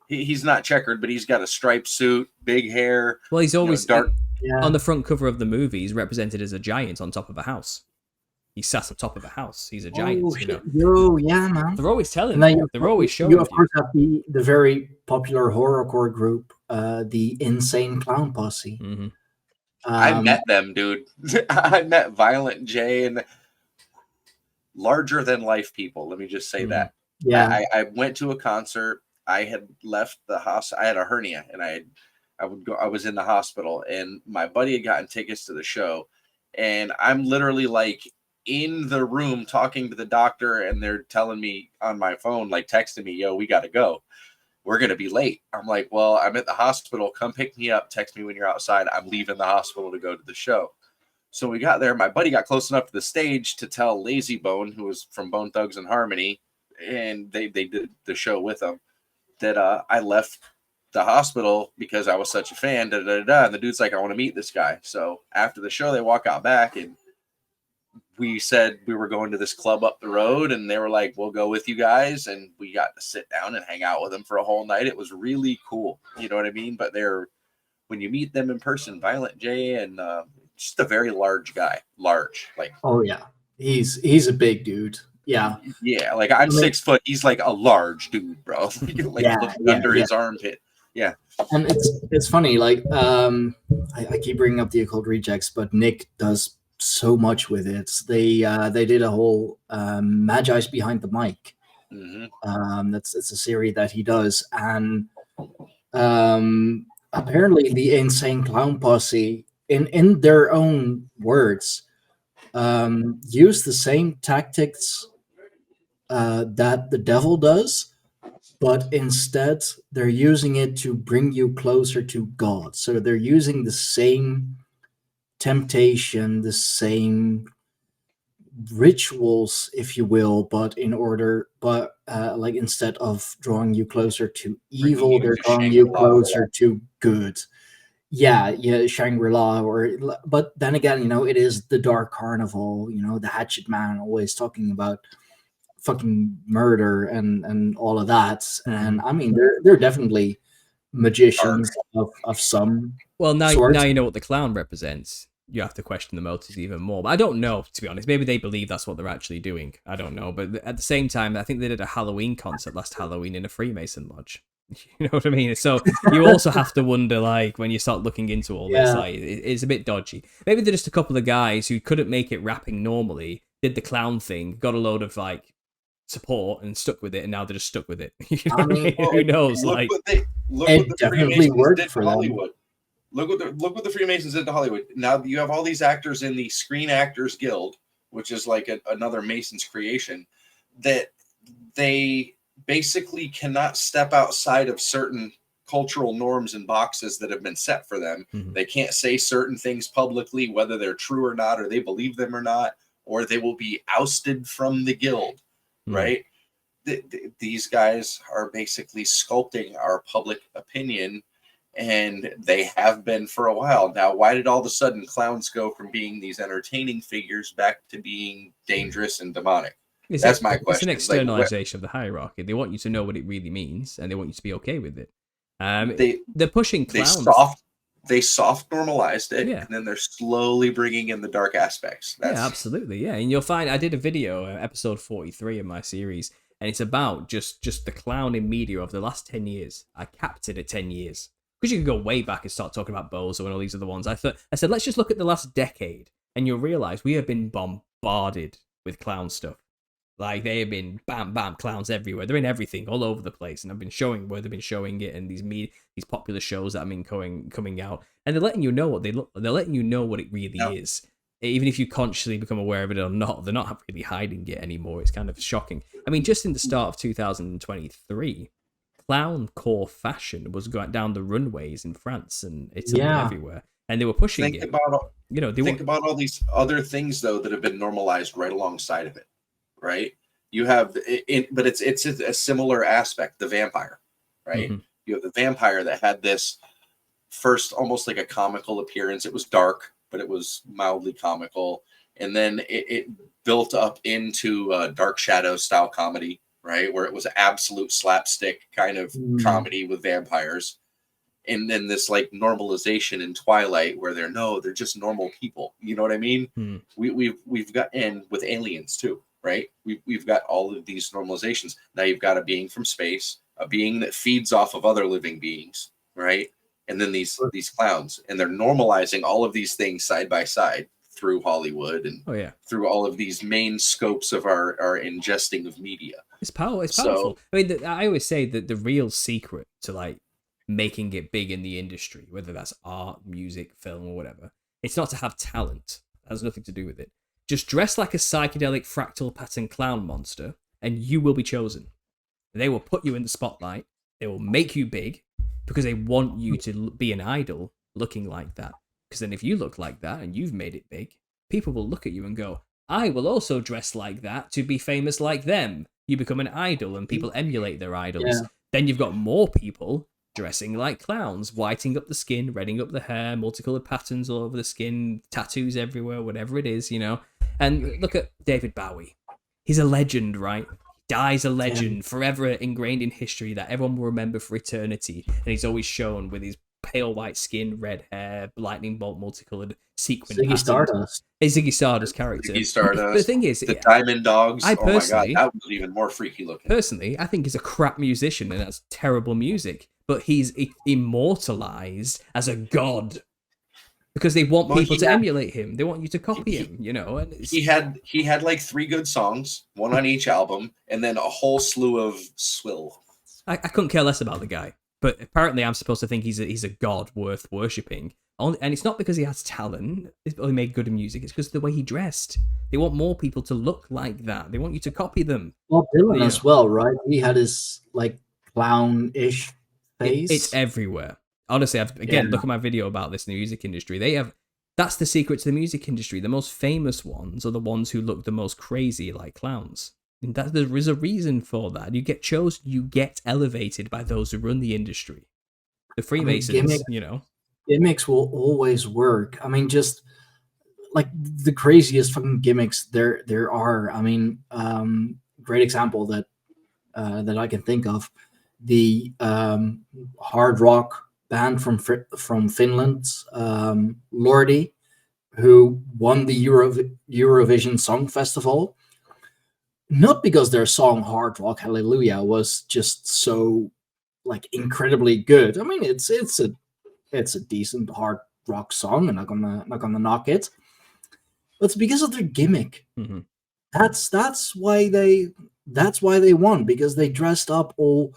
He's not checkered, but he's got a striped suit, big hair. Well, he's always dark. On the front cover of the movie, he's represented as a giant on top of a house. He sat on top of a house. He's a giant. Yeah, man. They're always telling. They're always showing. You of course have the very popular horrorcore group, the Insane Clown Posse. Mm-hmm. I met them, dude. I met Violent J and larger than life people. Let me just say that. Yeah, I went to a concert. I had left the hospital. I had a hernia, and I was in the hospital, and my buddy had gotten tickets to the show, and I'm literally like in the room talking to the doctor, and they're telling me on my phone, like texting me, yo, we got to go. We're going to be late. I'm like, well, I'm at the hospital. Come pick me up. Text me when you're outside. I'm leaving the hospital to go to the show. So we got there. My buddy got close enough to the stage to tell Lazy Bone, who was from Bone Thugs and Harmony, and they did the show with him, that I left the hospital because I was such a fan. And the dude's like, I want to meet this guy. So after the show, they walk out back, and we said we were going to this club up the road, and they were like, we'll go with you guys. And we got to sit down and hang out with them for a whole night. It was really cool. You know what I mean? But when you meet them in person, Violent J and just a very large guy. Oh yeah. He's a big dude. Yeah. Yeah. Like I'm 6 foot. He's like a large dude, bro. Under his armpit. Yeah. And it's funny. Like, I keep bringing up the Occult Rejects, but Nick does so much with it. They did a whole Magi's Behind the Mic. Mm-hmm. It's a series that he does, and apparently the Insane Clown Posse, in their own words, use the same tactics that the devil does, but instead they're using it to bring you closer to God. So they're using the same temptation, the same rituals, if you will, but like instead of drawing you closer to evil, they're drawing you closer to good. Yeah, Shangri-La, but then again, it is the Dark Carnival, the Hatchet Man always talking about fucking murder and all of that. And I mean, they're definitely magicians of some. Well, now sort. you know what the clown represents. You have to question the motives even more. But I don't know, to be honest. Maybe they believe that's what they're actually doing. I don't know. But at the same time, I think they did a Halloween concert last Halloween in a Freemason lodge. You know what I mean? So you also have to wonder, like, when you start looking into all this, like, it's a bit dodgy. Maybe they're just a couple of guys who couldn't make it rapping normally, did the clown thing, got a load of, like, support and stuck with it, and now they're just stuck with it. You know what I mean? Who knows? Look like, what the Freemasons did to Hollywood. Look what the Freemasons did to Hollywood. Now you have all these actors in the Screen Actors Guild, which is like another Mason's creation, that they basically cannot step outside of certain cultural norms and boxes that have been set for them. Mm-hmm. They can't say certain things publicly, whether they're true or not, or they believe them or not, or they will be ousted from the guild, right? these guys are basically sculpting our public opinion, and they have been for a while now. Why did all of a sudden clowns go from being these entertaining figures back to being dangerous and demonic? That's my question. It's an externalization of the hierarchy. They want you to know what it really means, and they want you to be okay with it. They're pushing clowns. They soft normalized it, and then they're slowly bringing in the dark aspects. Yeah, absolutely. Yeah, and you'll find I did a video, episode 43 of my series, and it's about just the clown in media of the last 10 years. I capped it at 10 years. Because you can go way back and start talking about Bozo and all these other ones. I said, let's just look at the last decade, and you'll realize we have been bombarded with clown stuff. Like, they have been bam, bam, clowns everywhere. They're in everything, all over the place. And I've been showing where they've been showing it, and these popular shows that have been coming out. And they're letting you know what they look. They're letting you know what it really is. Even if you consciously become aware of it or not, they're not really hiding it anymore. It's kind of shocking. I mean, just in the start of 2023, clown core fashion was going down the runways in France and Italy and everywhere. And they were pushing it. Think about all these other things, though, that have been normalized right alongside of it. Right, you have but it's a similar aspect. The vampire, right? Mm-hmm. You have the vampire that had this first almost like a comical appearance. It was dark, but it was mildly comical, and then it built up into a Dark Shadow style comedy, right, where it was absolute slapstick kind of comedy with vampires, and then this like normalization in Twilight where they're just normal people. You know what I mean? We've got, and with aliens too. Right, we've got all of these normalizations. Now you've got a being from space, a being that feeds off of other living beings, right? And then these clowns, and they're normalizing all of these things side by side through Hollywood and through all of these main scopes of our ingesting of media. It's powerful. I mean, I always say that the real secret to like making it big in the industry, whether that's art, music, film, or whatever, it's not to have talent. It has nothing to do with it. Just dress like a psychedelic fractal pattern clown monster, and you will be chosen. They will put you in the spotlight. They will make you big because they want you to be an idol looking like that. Because then if you look like that and you've made it big, people will look at you and go, I will also dress like that to be famous like them. You become an idol and people emulate their idols. Yeah. Then you've got more people dressing like clowns, whitening up the skin, redding up the hair, multicolored patterns all over the skin, tattoos everywhere, whatever it is, And look at David Bowie. He's a legend, right? Dies a legend, forever ingrained in history that everyone will remember for eternity. And he's always shown with his pale white skin, red hair, lightning bolt, multicolored sequin. Ziggy Stardust. A Ziggy Stardust character. Ziggy Stardust. But the thing is, the Diamond Dogs. Oh my god, that was even more freaky looking. Personally, I think he's a crap musician and that's terrible music. But he's immortalized as a god. Because they want people to emulate him. They want you to copy him, And he had like 3 good songs, one on each album, and then a whole slew of swill. I couldn't care less about the guy, but apparently I'm supposed to think he's a god worth worshipping. And it's not because he has talent or he made good music. It's because of the way he dressed. They want more people to look like that. They want you to copy them. Well, Dylan as well, right? He had his like clown-ish face. It's everywhere. Honestly, look at my video about this in the music industry. That's the secret to the music industry. The most famous ones are the ones who look the most crazy like clowns. And there is a reason for that. You get chosen, you get elevated by those who run the industry. The Freemasons, Gimmicks will always work. I mean, just like the craziest fucking gimmicks there are. I mean, great example that I can think of, the hard rock band from Finland, Lordi, who won the Eurovision Song Festival. Not because their song "Hard Rock Hallelujah" was just so like incredibly good. I mean, it's a decent hard rock song. I'm not gonna knock it. But it's because of their gimmick. Mm-hmm. That's why they won, because they dressed up all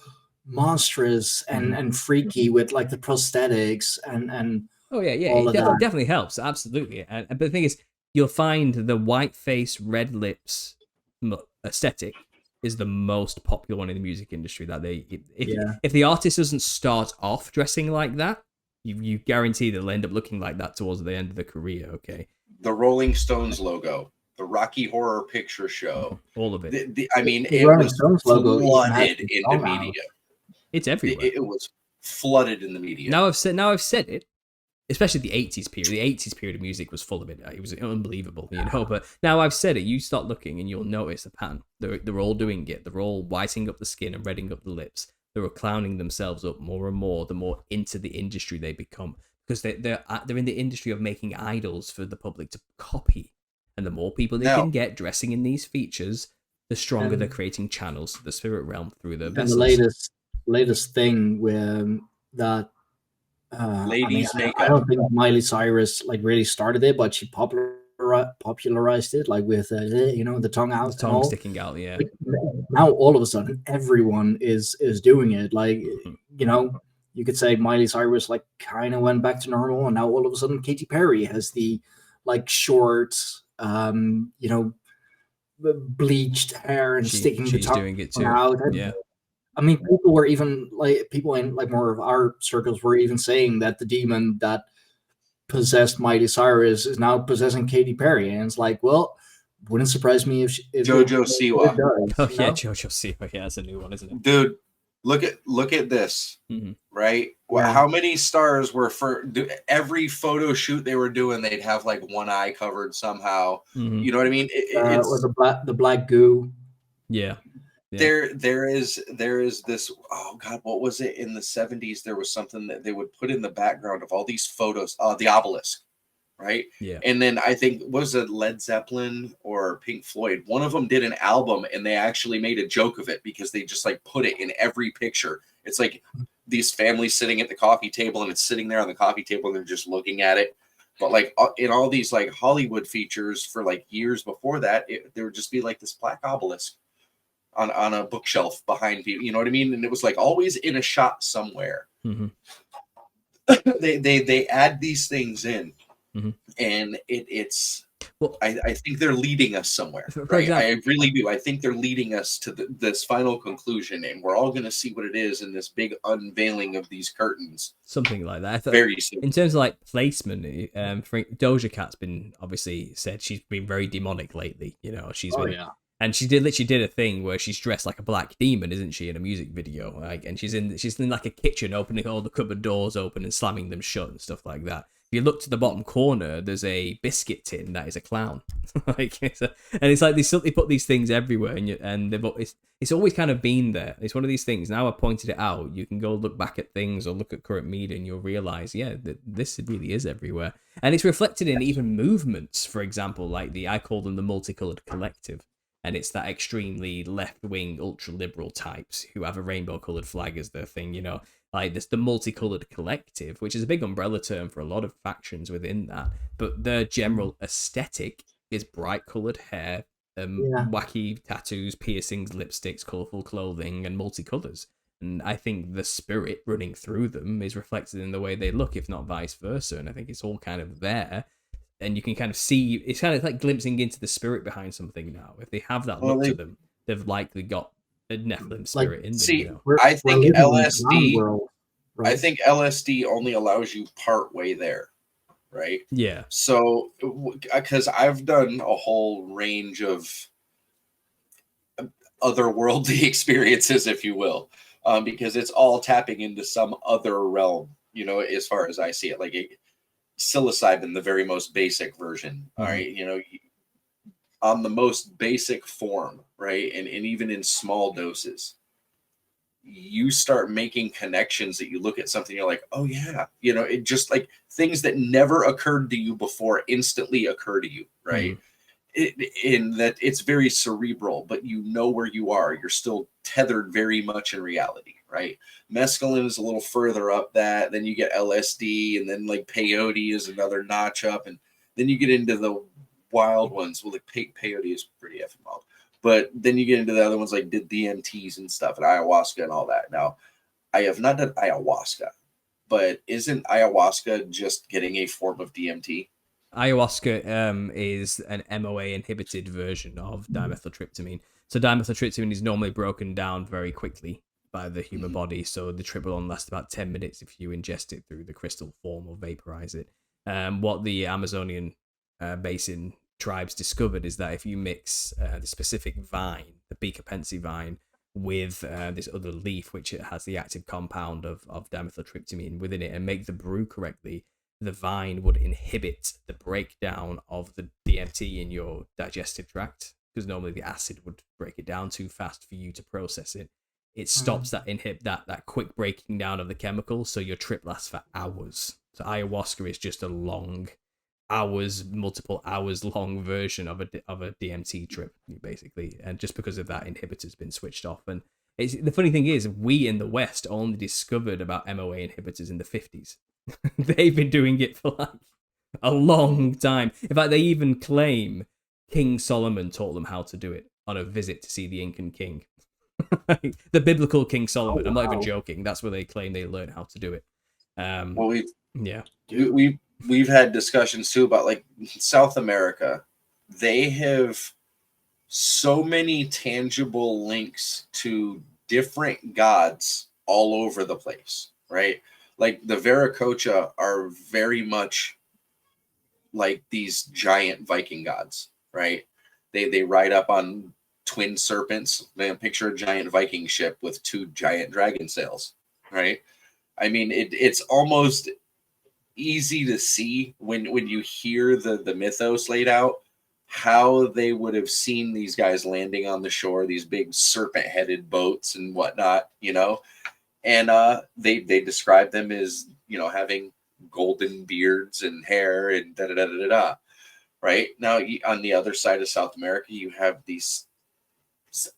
monstrous and freaky with like the prosthetics and oh yeah it definitely helps, absolutely. But the thing is, you'll find the white face, red lips aesthetic is the most popular one in the music industry. That if the artist doesn't start off dressing like that, you guarantee they'll end up looking like that towards the end of the career. Okay, the Rolling Stones logo the Rocky Horror Picture Show. All of it. I mean, The it Rolling was Stones logo even had flooded the into song out. media. It's everywhere. It was flooded in the media. Now I've said it. Especially the 80s period. The 80s period of music was full of it. It was unbelievable, you know. But now I've said it, you start looking and you'll notice a pattern. They're all doing it. They're all whiting up the skin and redding up the lips. They're clowning themselves up more and more the more into the industry they become. Because they're in the industry of making idols for the public to copy. And the more people they can get dressing in these features, the stronger they're creating channels to the spirit realm through their vessels. And the latest thing with that. Ladies makeup. I don't think Miley Cyrus like really started it, but she popularized it, like with the tongue out, the tongue sticking out. Yeah. Like, now all of a sudden, everyone is doing it. Like you could say Miley Cyrus like kind of went back to normal, and now all of a sudden, Katy Perry has the like short, bleached hair and sticking the tongue doing it too. out. Yeah. I mean, people in like more of our circles were even saying that the demon that possessed Miley Cyrus is now possessing Katy Perry, and it's like, well, wouldn't surprise me if Jojo Siwa. Yeah, Jojo Siwa. Yeah, that's a new one, isn't it? Dude, look at this, right? Well, how many stars were for every photo shoot they were doing? They'd have like one eye covered somehow. You know what I mean? It's the black goo. Yeah. There is this, oh god, what was it in the 70s? There was something that they would put in the background of all these photos, the obelisk, right? Yeah. And then I think, was it Led Zeppelin or Pink Floyd? One of them did an album and they actually made a joke of it because they just like put it in every picture. It's like these families sitting at the coffee table and it's sitting there on the coffee table and they're just looking at it. But like in all these like Hollywood features for like years before that, there would just be like this black obelisk on a bookshelf behind people, you know what I mean? And it was like always in a shot somewhere. They add these things in, and it's well, I think they're leading us somewhere, right? I really do. I think they're leading us to this final conclusion, and we're all going to see what it is in this big unveiling of these curtains. Something like that. Very soon. In terms of like placement, Doja Cat's been obviously said she's been very demonic lately. You know, she's been. Yeah. And she literally did a thing where she's dressed like a black demon, isn't she, in a music video? Like, and she's in like a kitchen, opening all the cupboard doors open and slamming them shut and stuff like that. If you look to the bottom corner, there's a biscuit tin that is a clown. And it's like they put these things everywhere, and it's always kind of been there. It's one of these things. Now I pointed it out. You can go look back at things or look at current media, and you'll realize, yeah, that this really is everywhere, and it's reflected in even movements. For example, like I call them the multicolored collective. And it's that extremely left-wing, ultra-liberal types who have a rainbow-coloured flag as their thing, you know. Like, there's the multicoloured collective, which is a big umbrella term for a lot of factions within that. But their general aesthetic is bright-coloured hair, wacky tattoos, piercings, lipsticks, colourful clothing, and multicolours. And I think the spirit running through them is reflected in the way they look, if not vice versa. And I think it's all kind of there. And you can kind of see, it's kind of like glimpsing into the spirit behind something now. If they have that look to them, they've likely got a Nephilim spirit in them. See, you know? I think LSD, world, right? I think LSD only allows you part way there, right? Yeah. So, because I've done a whole range of otherworldly experiences, if you will, because it's all tapping into some other realm, you know, as far as I see it. Like, psilocybin, the very most basic version, all right, you know, on the most basic form, right, and even in small doses, you start making connections that you look at something, you're like, oh yeah, you know, it just like things that never occurred to you before instantly occur to you, right? In that it's very cerebral, but you know where you are. You're still tethered very much in reality, right? Mescaline is a little further up that. Then you get LSD, and then like peyote is another notch up, and then you get into the wild ones. Well, like peyote is pretty effing wild, but then you get into the other ones like the DMTs and stuff, and ayahuasca and all that. Now, I have not done ayahuasca, but isn't ayahuasca just getting a form of DMT? Ayahuasca is an MOA inhibited version of dimethyltryptamine. So dimethyltryptamine is normally broken down very quickly by the human body. So the trip will only last about 10 minutes if you ingest it through the crystal form or vaporize it. What the Amazonian basin tribes discovered is that if you mix the specific vine, the Beaker vine, with this other leaf, which it has the active compound of dimethyltryptamine within it, and make the brew correctly, the vine would inhibit the breakdown of the DMT in your digestive tract, because normally the acid would break it down too fast for you to process it. It stops that that quick breaking down of the chemical, so your trip lasts for hours. So ayahuasca is just a long multiple hours long version of a DMT trip, basically, and just because of that, inhibitor's been switched off. And the funny thing is, we in the West only discovered about MOA inhibitors in the 50s. They've been doing it for like a long time. In fact, they even claim King Solomon taught them how to do it on a visit to see the Incan king. The biblical King Solomon. I'm not even joking. That's where they claim they learned how to do it. Well, we've had discussions too about like South America. They have so many tangible links to different gods all over the place, right? Like the Viracocha are very much like these giant Viking gods, right? They ride up on twin serpents. Man, picture a giant Viking ship with two giant dragon sails, right? I mean, it's almost easy to see when you hear the mythos laid out how they would have seen these guys landing on the shore, these big serpent-headed boats and whatnot, you know, and they describe them as, you know, having golden beards and hair and da da da da da. Right now, on the other side of South America, you have these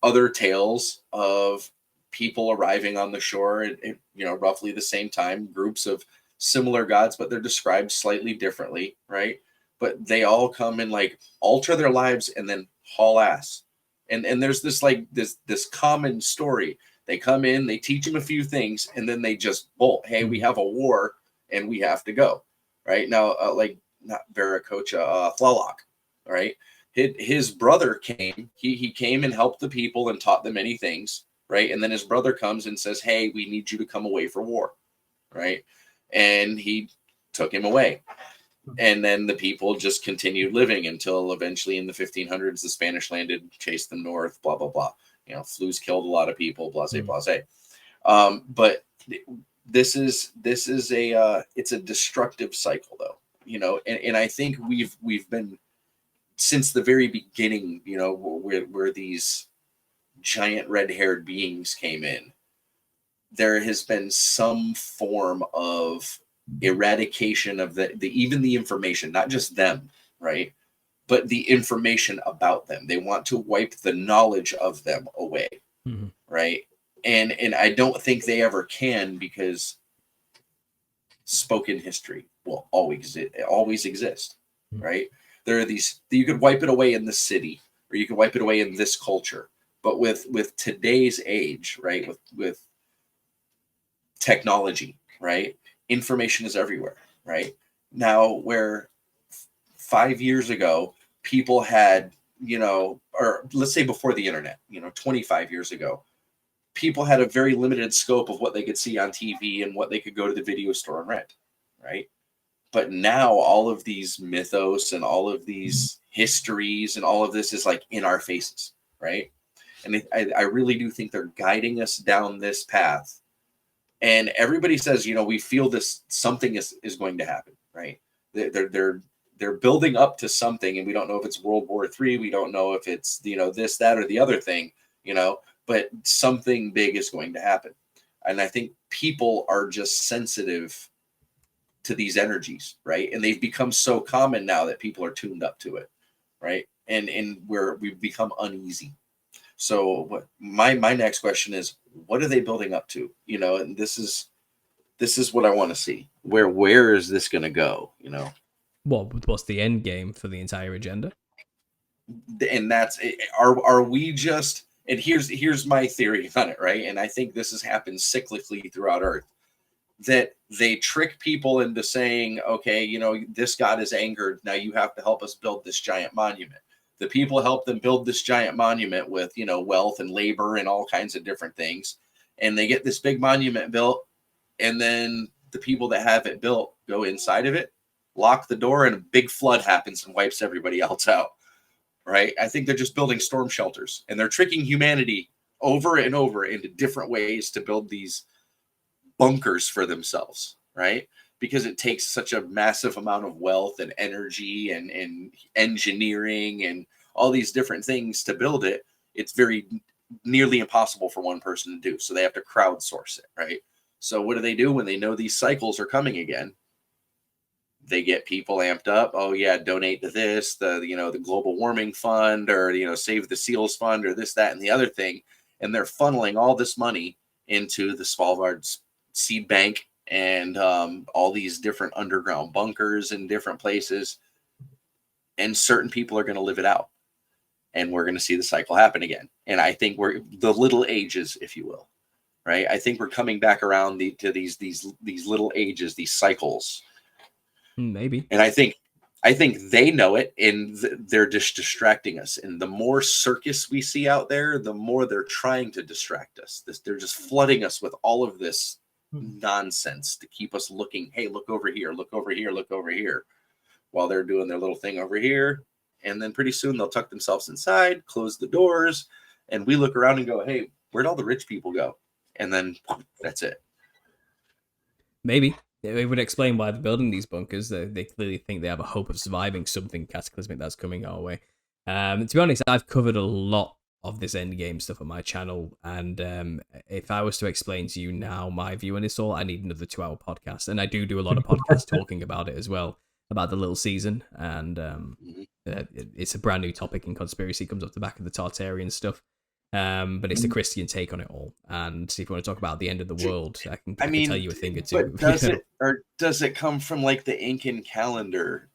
other tales of people arriving on the shore at, you know, roughly the same time, groups of similar gods, but they're described slightly differently, right? But they all come and like alter their lives and then haul ass. And there's this like this common story. They come in, they teach them a few things, and then they just bolt. Hey, we have a war and we have to go. Right now, like not Viracocha, Tlaloc, right? His brother came. He came and helped the people and taught them many things, right? And then his brother comes and says, "Hey, we need you to come away for war," right? And he took him away. And then the people just continued living until eventually in the 1500s, the Spanish landed, chased them north, blah, blah, blah. You know, flus killed a lot of people, blase, blase. But this is it's a destructive cycle though, you know, and I think we've been since the very beginning, you know, where these giant red-haired beings came in, there has been some form of eradication of the even the information, not just them, right, but the information about them. They want to wipe the knowledge of them away, right? And I don't think they ever can, because spoken history will always exist, right? There are these, you could wipe it away in this city, or you could wipe it away in this culture, but with today's age, right, with technology, right, information is everywhere, right? Now, where 5 years ago people had, you know, or let's say before the internet, you know, 25 years ago, people had a very limited scope of what they could see on TV and what they could go to the video store and rent, right? But now all of these mythos and all of these histories and all of this is like in our faces, right? And I really do think they're guiding us down this path. And everybody says, you know, we feel this, something is going to happen, right? They're building up to something, and we don't know if it's World War III. We don't know if it's, you know, this, that, or the other thing, you know, but something big is going to happen. And I think people are just sensitive to these energies, right? And they've become so common now that people are tuned up to it, right? And we've become uneasy. So what my next question is, what are they building up to? You know, and this is what I want to see. Where is this going to go? You know, what's the end game for the entire agenda? And that's, are we just, and here's my theory on it, right? And I think this has happened cyclically throughout Earth, that they trick people into saying, okay, you know, this god is angered. Now you have to help us build this giant monument. The people help them build this giant monument with, you know, wealth and labor and all kinds of different things. And they get this big monument built. And then the people that have it built go inside of it lock the door, and a big flood happens and wipes everybody else out, right? I think they're just building storm shelters, and they're tricking humanity over and over into different ways to build these bunkers for themselves, right? Because it takes such a massive amount of wealth and energy and engineering and all these different things to build it. It's very nearly impossible for one person to do. So they have to crowdsource it, right? So what do when they know these cycles are coming again? They get people amped up. Oh yeah, donate to this, the global warming fund, or save the seals fund, or this, that, and the other thing. And they're funneling all this money into the Svalbard seed bank and all these different underground bunkers in different places. And certain people are going to live it out. And we're going to see the cycle happen again. And I think we're the little ages, if you will, right? I think we're coming back around to these little ages, these cycles. Maybe. And I think they know it, and they're just distracting us. And the more circus we see out there, the more they're trying to distract us. They're just flooding us with all of this nonsense to keep us looking. Hey, look over here, look over here, look over here, while they're doing their little thing over here. And then pretty soon they'll tuck themselves inside, close the doors, and we look around and go, hey, where'd all the rich people go? And then that's it. Maybe. It would explain why they're building these bunkers. They clearly think they have a hope of surviving something cataclysmic that's coming our way. To be honest, I've covered a lot of this endgame stuff on my channel, and if I was to explain to you now my view on this all, I need another 2-hour podcast. And I do a lot of podcasts talking about it as well, about the little season, and it's a brand new topic in conspiracy. It comes off the back of the Tartarian stuff, but it's the Christian take on it all. And if you want to talk about the end of the world, I can tell you a thing or two. But does it come from like the Incan calendar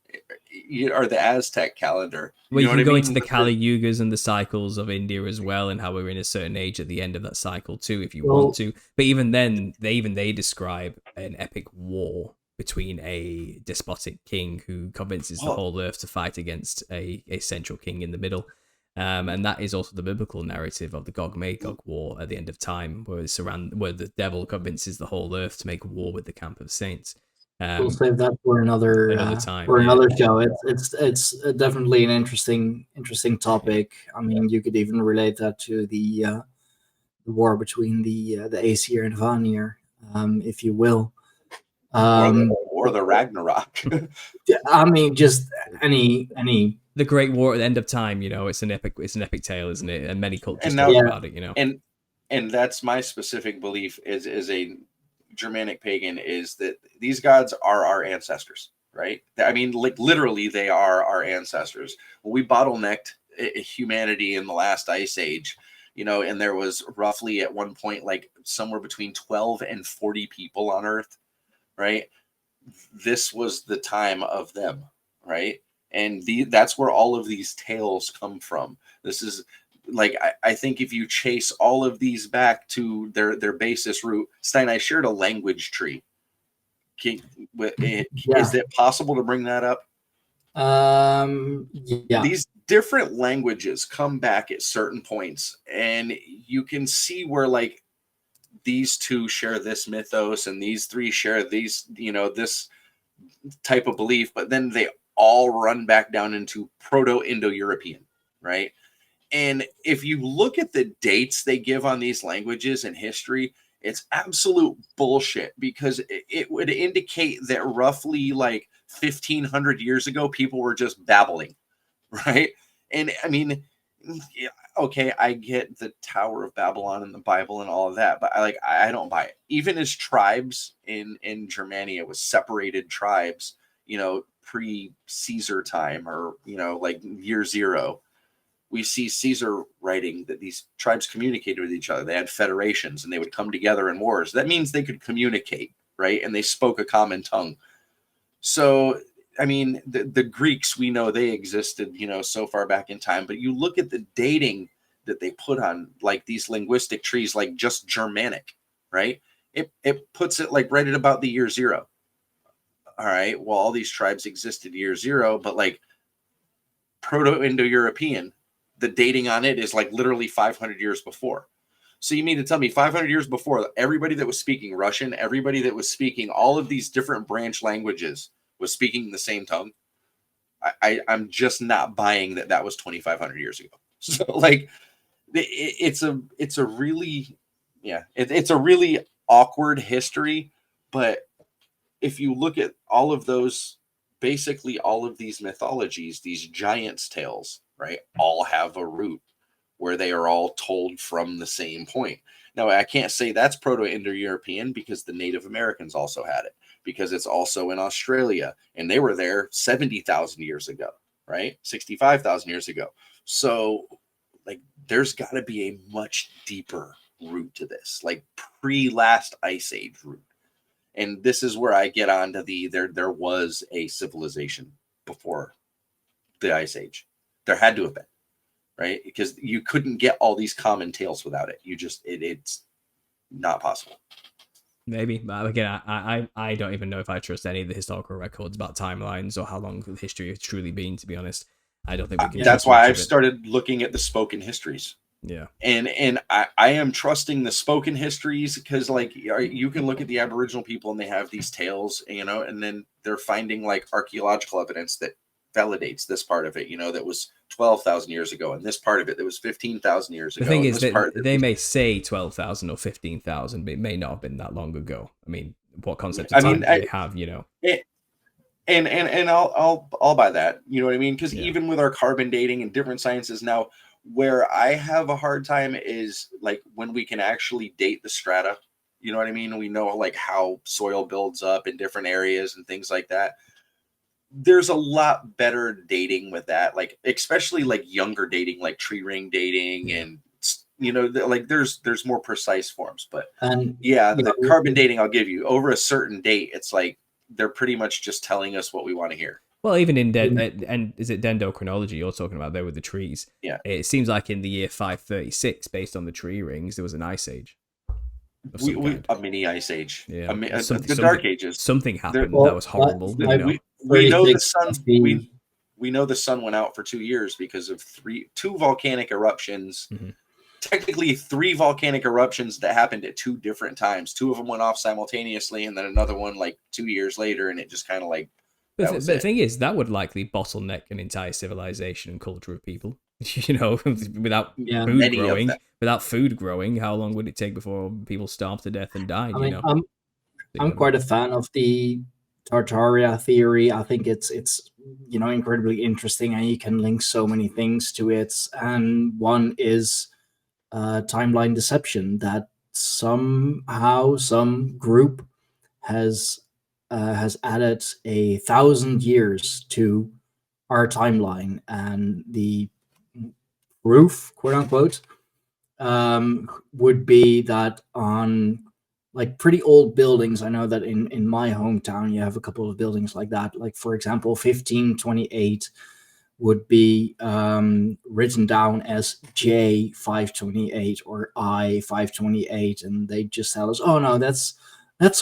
or the Aztec calendar? Well, you can go into the Kali Yugas and the cycles of India as well, and how we're in a certain age at the end of that cycle too, if you want to. But even then, they describe an epic war between a despotic king who convinces the whole earth to fight against a central king in the middle. And that is also the biblical narrative of the Gog-Magog war at the end of time, where the devil convinces the whole earth to make war with the camp of saints. We'll save that for another time, for another show. It's definitely an interesting topic. I mean, you could even relate that to the war between the Aesir and Vanir, if you will. Or the Ragnarok. I mean, just any the Great War at the end of time. It's an epic tale, isn't it? And many cultures talk about it. And that's my specific belief as a Germanic pagan, is that these gods are our ancestors, right? I mean, like literally, they are our ancestors. We bottlenecked humanity in the last ice age, and there was roughly at one point like somewhere between 12 and 40 people on Earth, right? This was the time of them, right? And that's where all of these tales come from. This is like, I think if you chase all of these back to their basis root, Stein, I shared a language tree. Is it possible to bring that up? Yeah. These different languages come back at certain points, and you can see where like these two share this mythos and these three share these, this type of belief, but then they all run back down into Proto-Indo-European, right? And if you look at the dates they give on these languages in history, it's absolute bullshit, because it would indicate that roughly like 1,500 years ago, people were just babbling, right? And I mean, okay, I get the Tower of Babylon and the Bible and all of that, but I don't buy it. Even as tribes in Germania was separated tribes, pre-Caesar time, or like year zero, we see Caesar writing that these tribes communicated with each other. They had federations and they would come together in wars. That means they could communicate, right? And they spoke a common tongue. So, I mean, the Greeks, we know they existed, so far back in time. But you look at the dating that they put on like these linguistic trees, like just Germanic, right? It puts it like right at about the year zero. All right, well, all these tribes existed year zero, but like Proto-Indo-European, the dating on it is like literally 500 years before. So you mean to tell me 500 years before, everybody that was speaking Russian, everybody that was speaking all of these different branch languages was speaking the same tongue, I'm just not buying that was 2,500 years ago. So like, it's a really, it's a really awkward history. But if you look at all of those, basically all of these mythologies, these giants' tales, right, all have a root where they are all told from the same point. Now, I can't say that's Proto-Indo-European because the Native Americans also had it, because it's also in Australia, and they were there 70,000 years ago, right? 65,000 years ago. So, like, there's got to be a much deeper root to this, like pre-last ice age root. And this is where I get onto there was a civilization before the ice age. There had to have been, right? Because you couldn't get all these common tales without it. It's not possible. Maybe, but again, I don't even know if I trust any of the historical records about timelines or how long the history has truly been, to be honest. I don't think we can. That's why I've started looking at the spoken histories. Yeah. And I am trusting the spoken histories because, like, you can look at the Aboriginal people and they have these tales, and then they're finding like archaeological evidence that validates this part of it, that was 12,000 years ago, and this part of it that was 15,000 years ago. The thing is that they may say 12,000 or 15,000, but it may not have been that long ago. I mean, what concept of time do they have, And I'll buy that. You know what I mean? Because even with our carbon dating and different sciences now, where I have a hard time is like when we can actually date the strata. You know what I mean? We know like how soil builds up in different areas and things like that. There's a lot better dating with that, like especially like younger dating, like tree ring dating, and like there's more precise forms. But the carbon dating, I'll give you over a certain date. It's like they're pretty much just telling us what we want to hear. Well, even in and is it dendrochronology you're talking about there with the trees? Yeah, it seems like in the year 536, based on the tree rings, there was an ice age. A mini ice age. Yeah, the Dark Ages. Something happened that was horrible. We know the sun. We know the sun went out for 2 years because of two volcanic eruptions. Mm-hmm. Technically, 3 volcanic eruptions that happened at 2 different times. 2 of them went off simultaneously, and then another one like 2 years later, and it just kind of like. But the thing is, that would likely bottleneck an entire civilization and culture of people. Without food growing. Without food growing, how long would it take before people starved to death and died? I'm quite a fan of the Tartaria theory. I think it's incredibly interesting, and you can link so many things to it. And one is timeline deception, that somehow some group has added 1,000 years to our timeline, and the proof, quote unquote, would be that on like pretty old buildings. I know that in my hometown you have a couple of buildings like that. Like, for example, 1528 would be written down as J528 or I528, and they just tell us, oh no, that's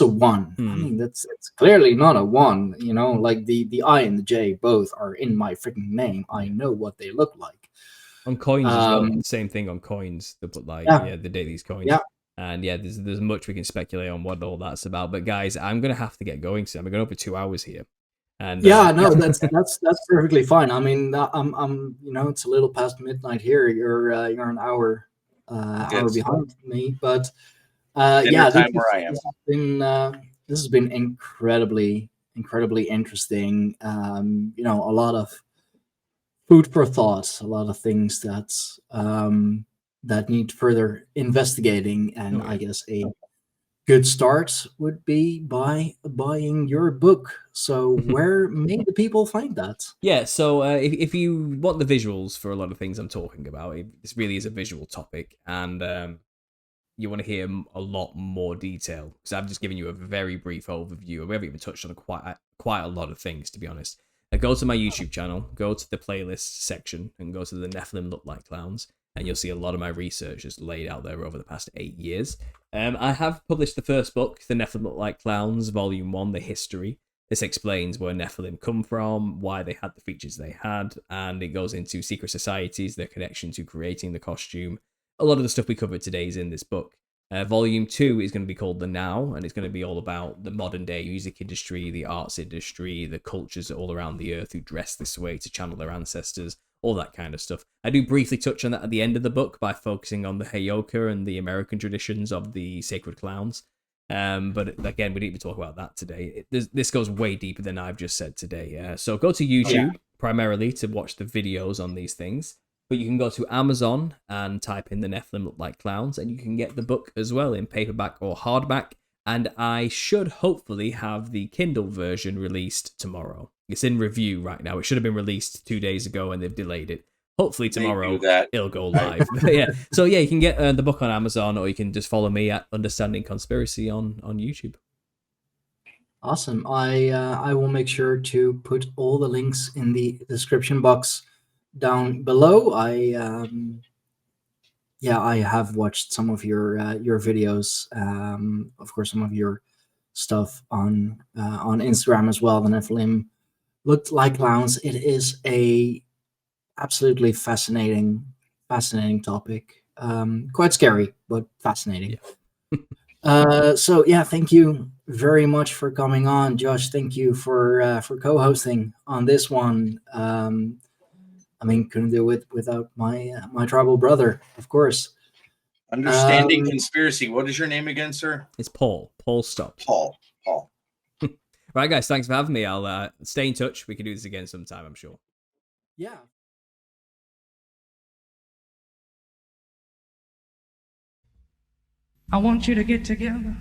a 1. I mean, that's clearly not a 1. Like the I and the J both are in my freaking name. I know what they look like. On coins as well, same thing on coins. They put the date these coins. Yeah. And there's much we can speculate on what all that's about. But guys, I'm gonna have to get going soon. I'm going over 2 hours here. And that's perfectly fine. I mean, I'm it's a little past midnight here. You're an hour behind me, but this has been incredibly interesting. A lot of food for thought, a lot of things that need further investigating, and I guess a good start would be by buying your book. So where may the people find that? Yeah, so if you want the visuals for a lot of things I'm talking about, this really is a visual topic, and you want to hear a lot more detail, because I've just given you a very brief overview. We haven't even touched on quite a lot of things, to be honest. Go to my YouTube channel, go to the playlist section, and go to the Nephilim Look Like Clowns, and you'll see a lot of my research just laid out there over the past 8 years. I have published the first book, The Nephilim Look Like Clowns, Volume 1, The History. This explains where Nephilim come from, why they had the features they had, and it goes into secret societies, their connection to creating the costume. A lot of the stuff we covered today is in this book. Volume 2 is going to be called The Now, and it's going to be all about the modern day music industry, the arts industry, the cultures all around the earth who dress this way to channel their ancestors, all that kind of stuff. I do briefly touch on that at the end of the book by focusing on the Heyoka and the American traditions of the sacred clowns. But again, we didn't even talk about that today. This goes way deeper than I've just said today. So go to YouTube primarily to watch the videos on these things. But you can go to Amazon and type in The Nephilim Look Like Clowns, and you can get the book as well in paperback or hardback. And I should hopefully have the Kindle version released tomorrow. It's in review right now. It should have been released 2 days ago, and they've delayed it. Hopefully tomorrow it'll go live. So you can get the book on Amazon, or you can just follow me at Understanding Conspiracy on YouTube. Awesome. I will make sure to put all the links in the description box down below. I have watched some of your videos, of course, some of your stuff on Instagram as well. The Nephilim Looked Like Clowns. It is a absolutely fascinating topic. Quite scary, but fascinating. So thank you very much for coming on, Josh. Thank you for co-hosting on this one. Couldn't do it without my tribal brother, of course. Understanding Conspiracy. What is your name again, sir? It's Paul. Paul Stops. Paul. Right, guys. Thanks for having me. I'll stay in touch. We can do this again sometime, I'm sure. Yeah. I want you to get together.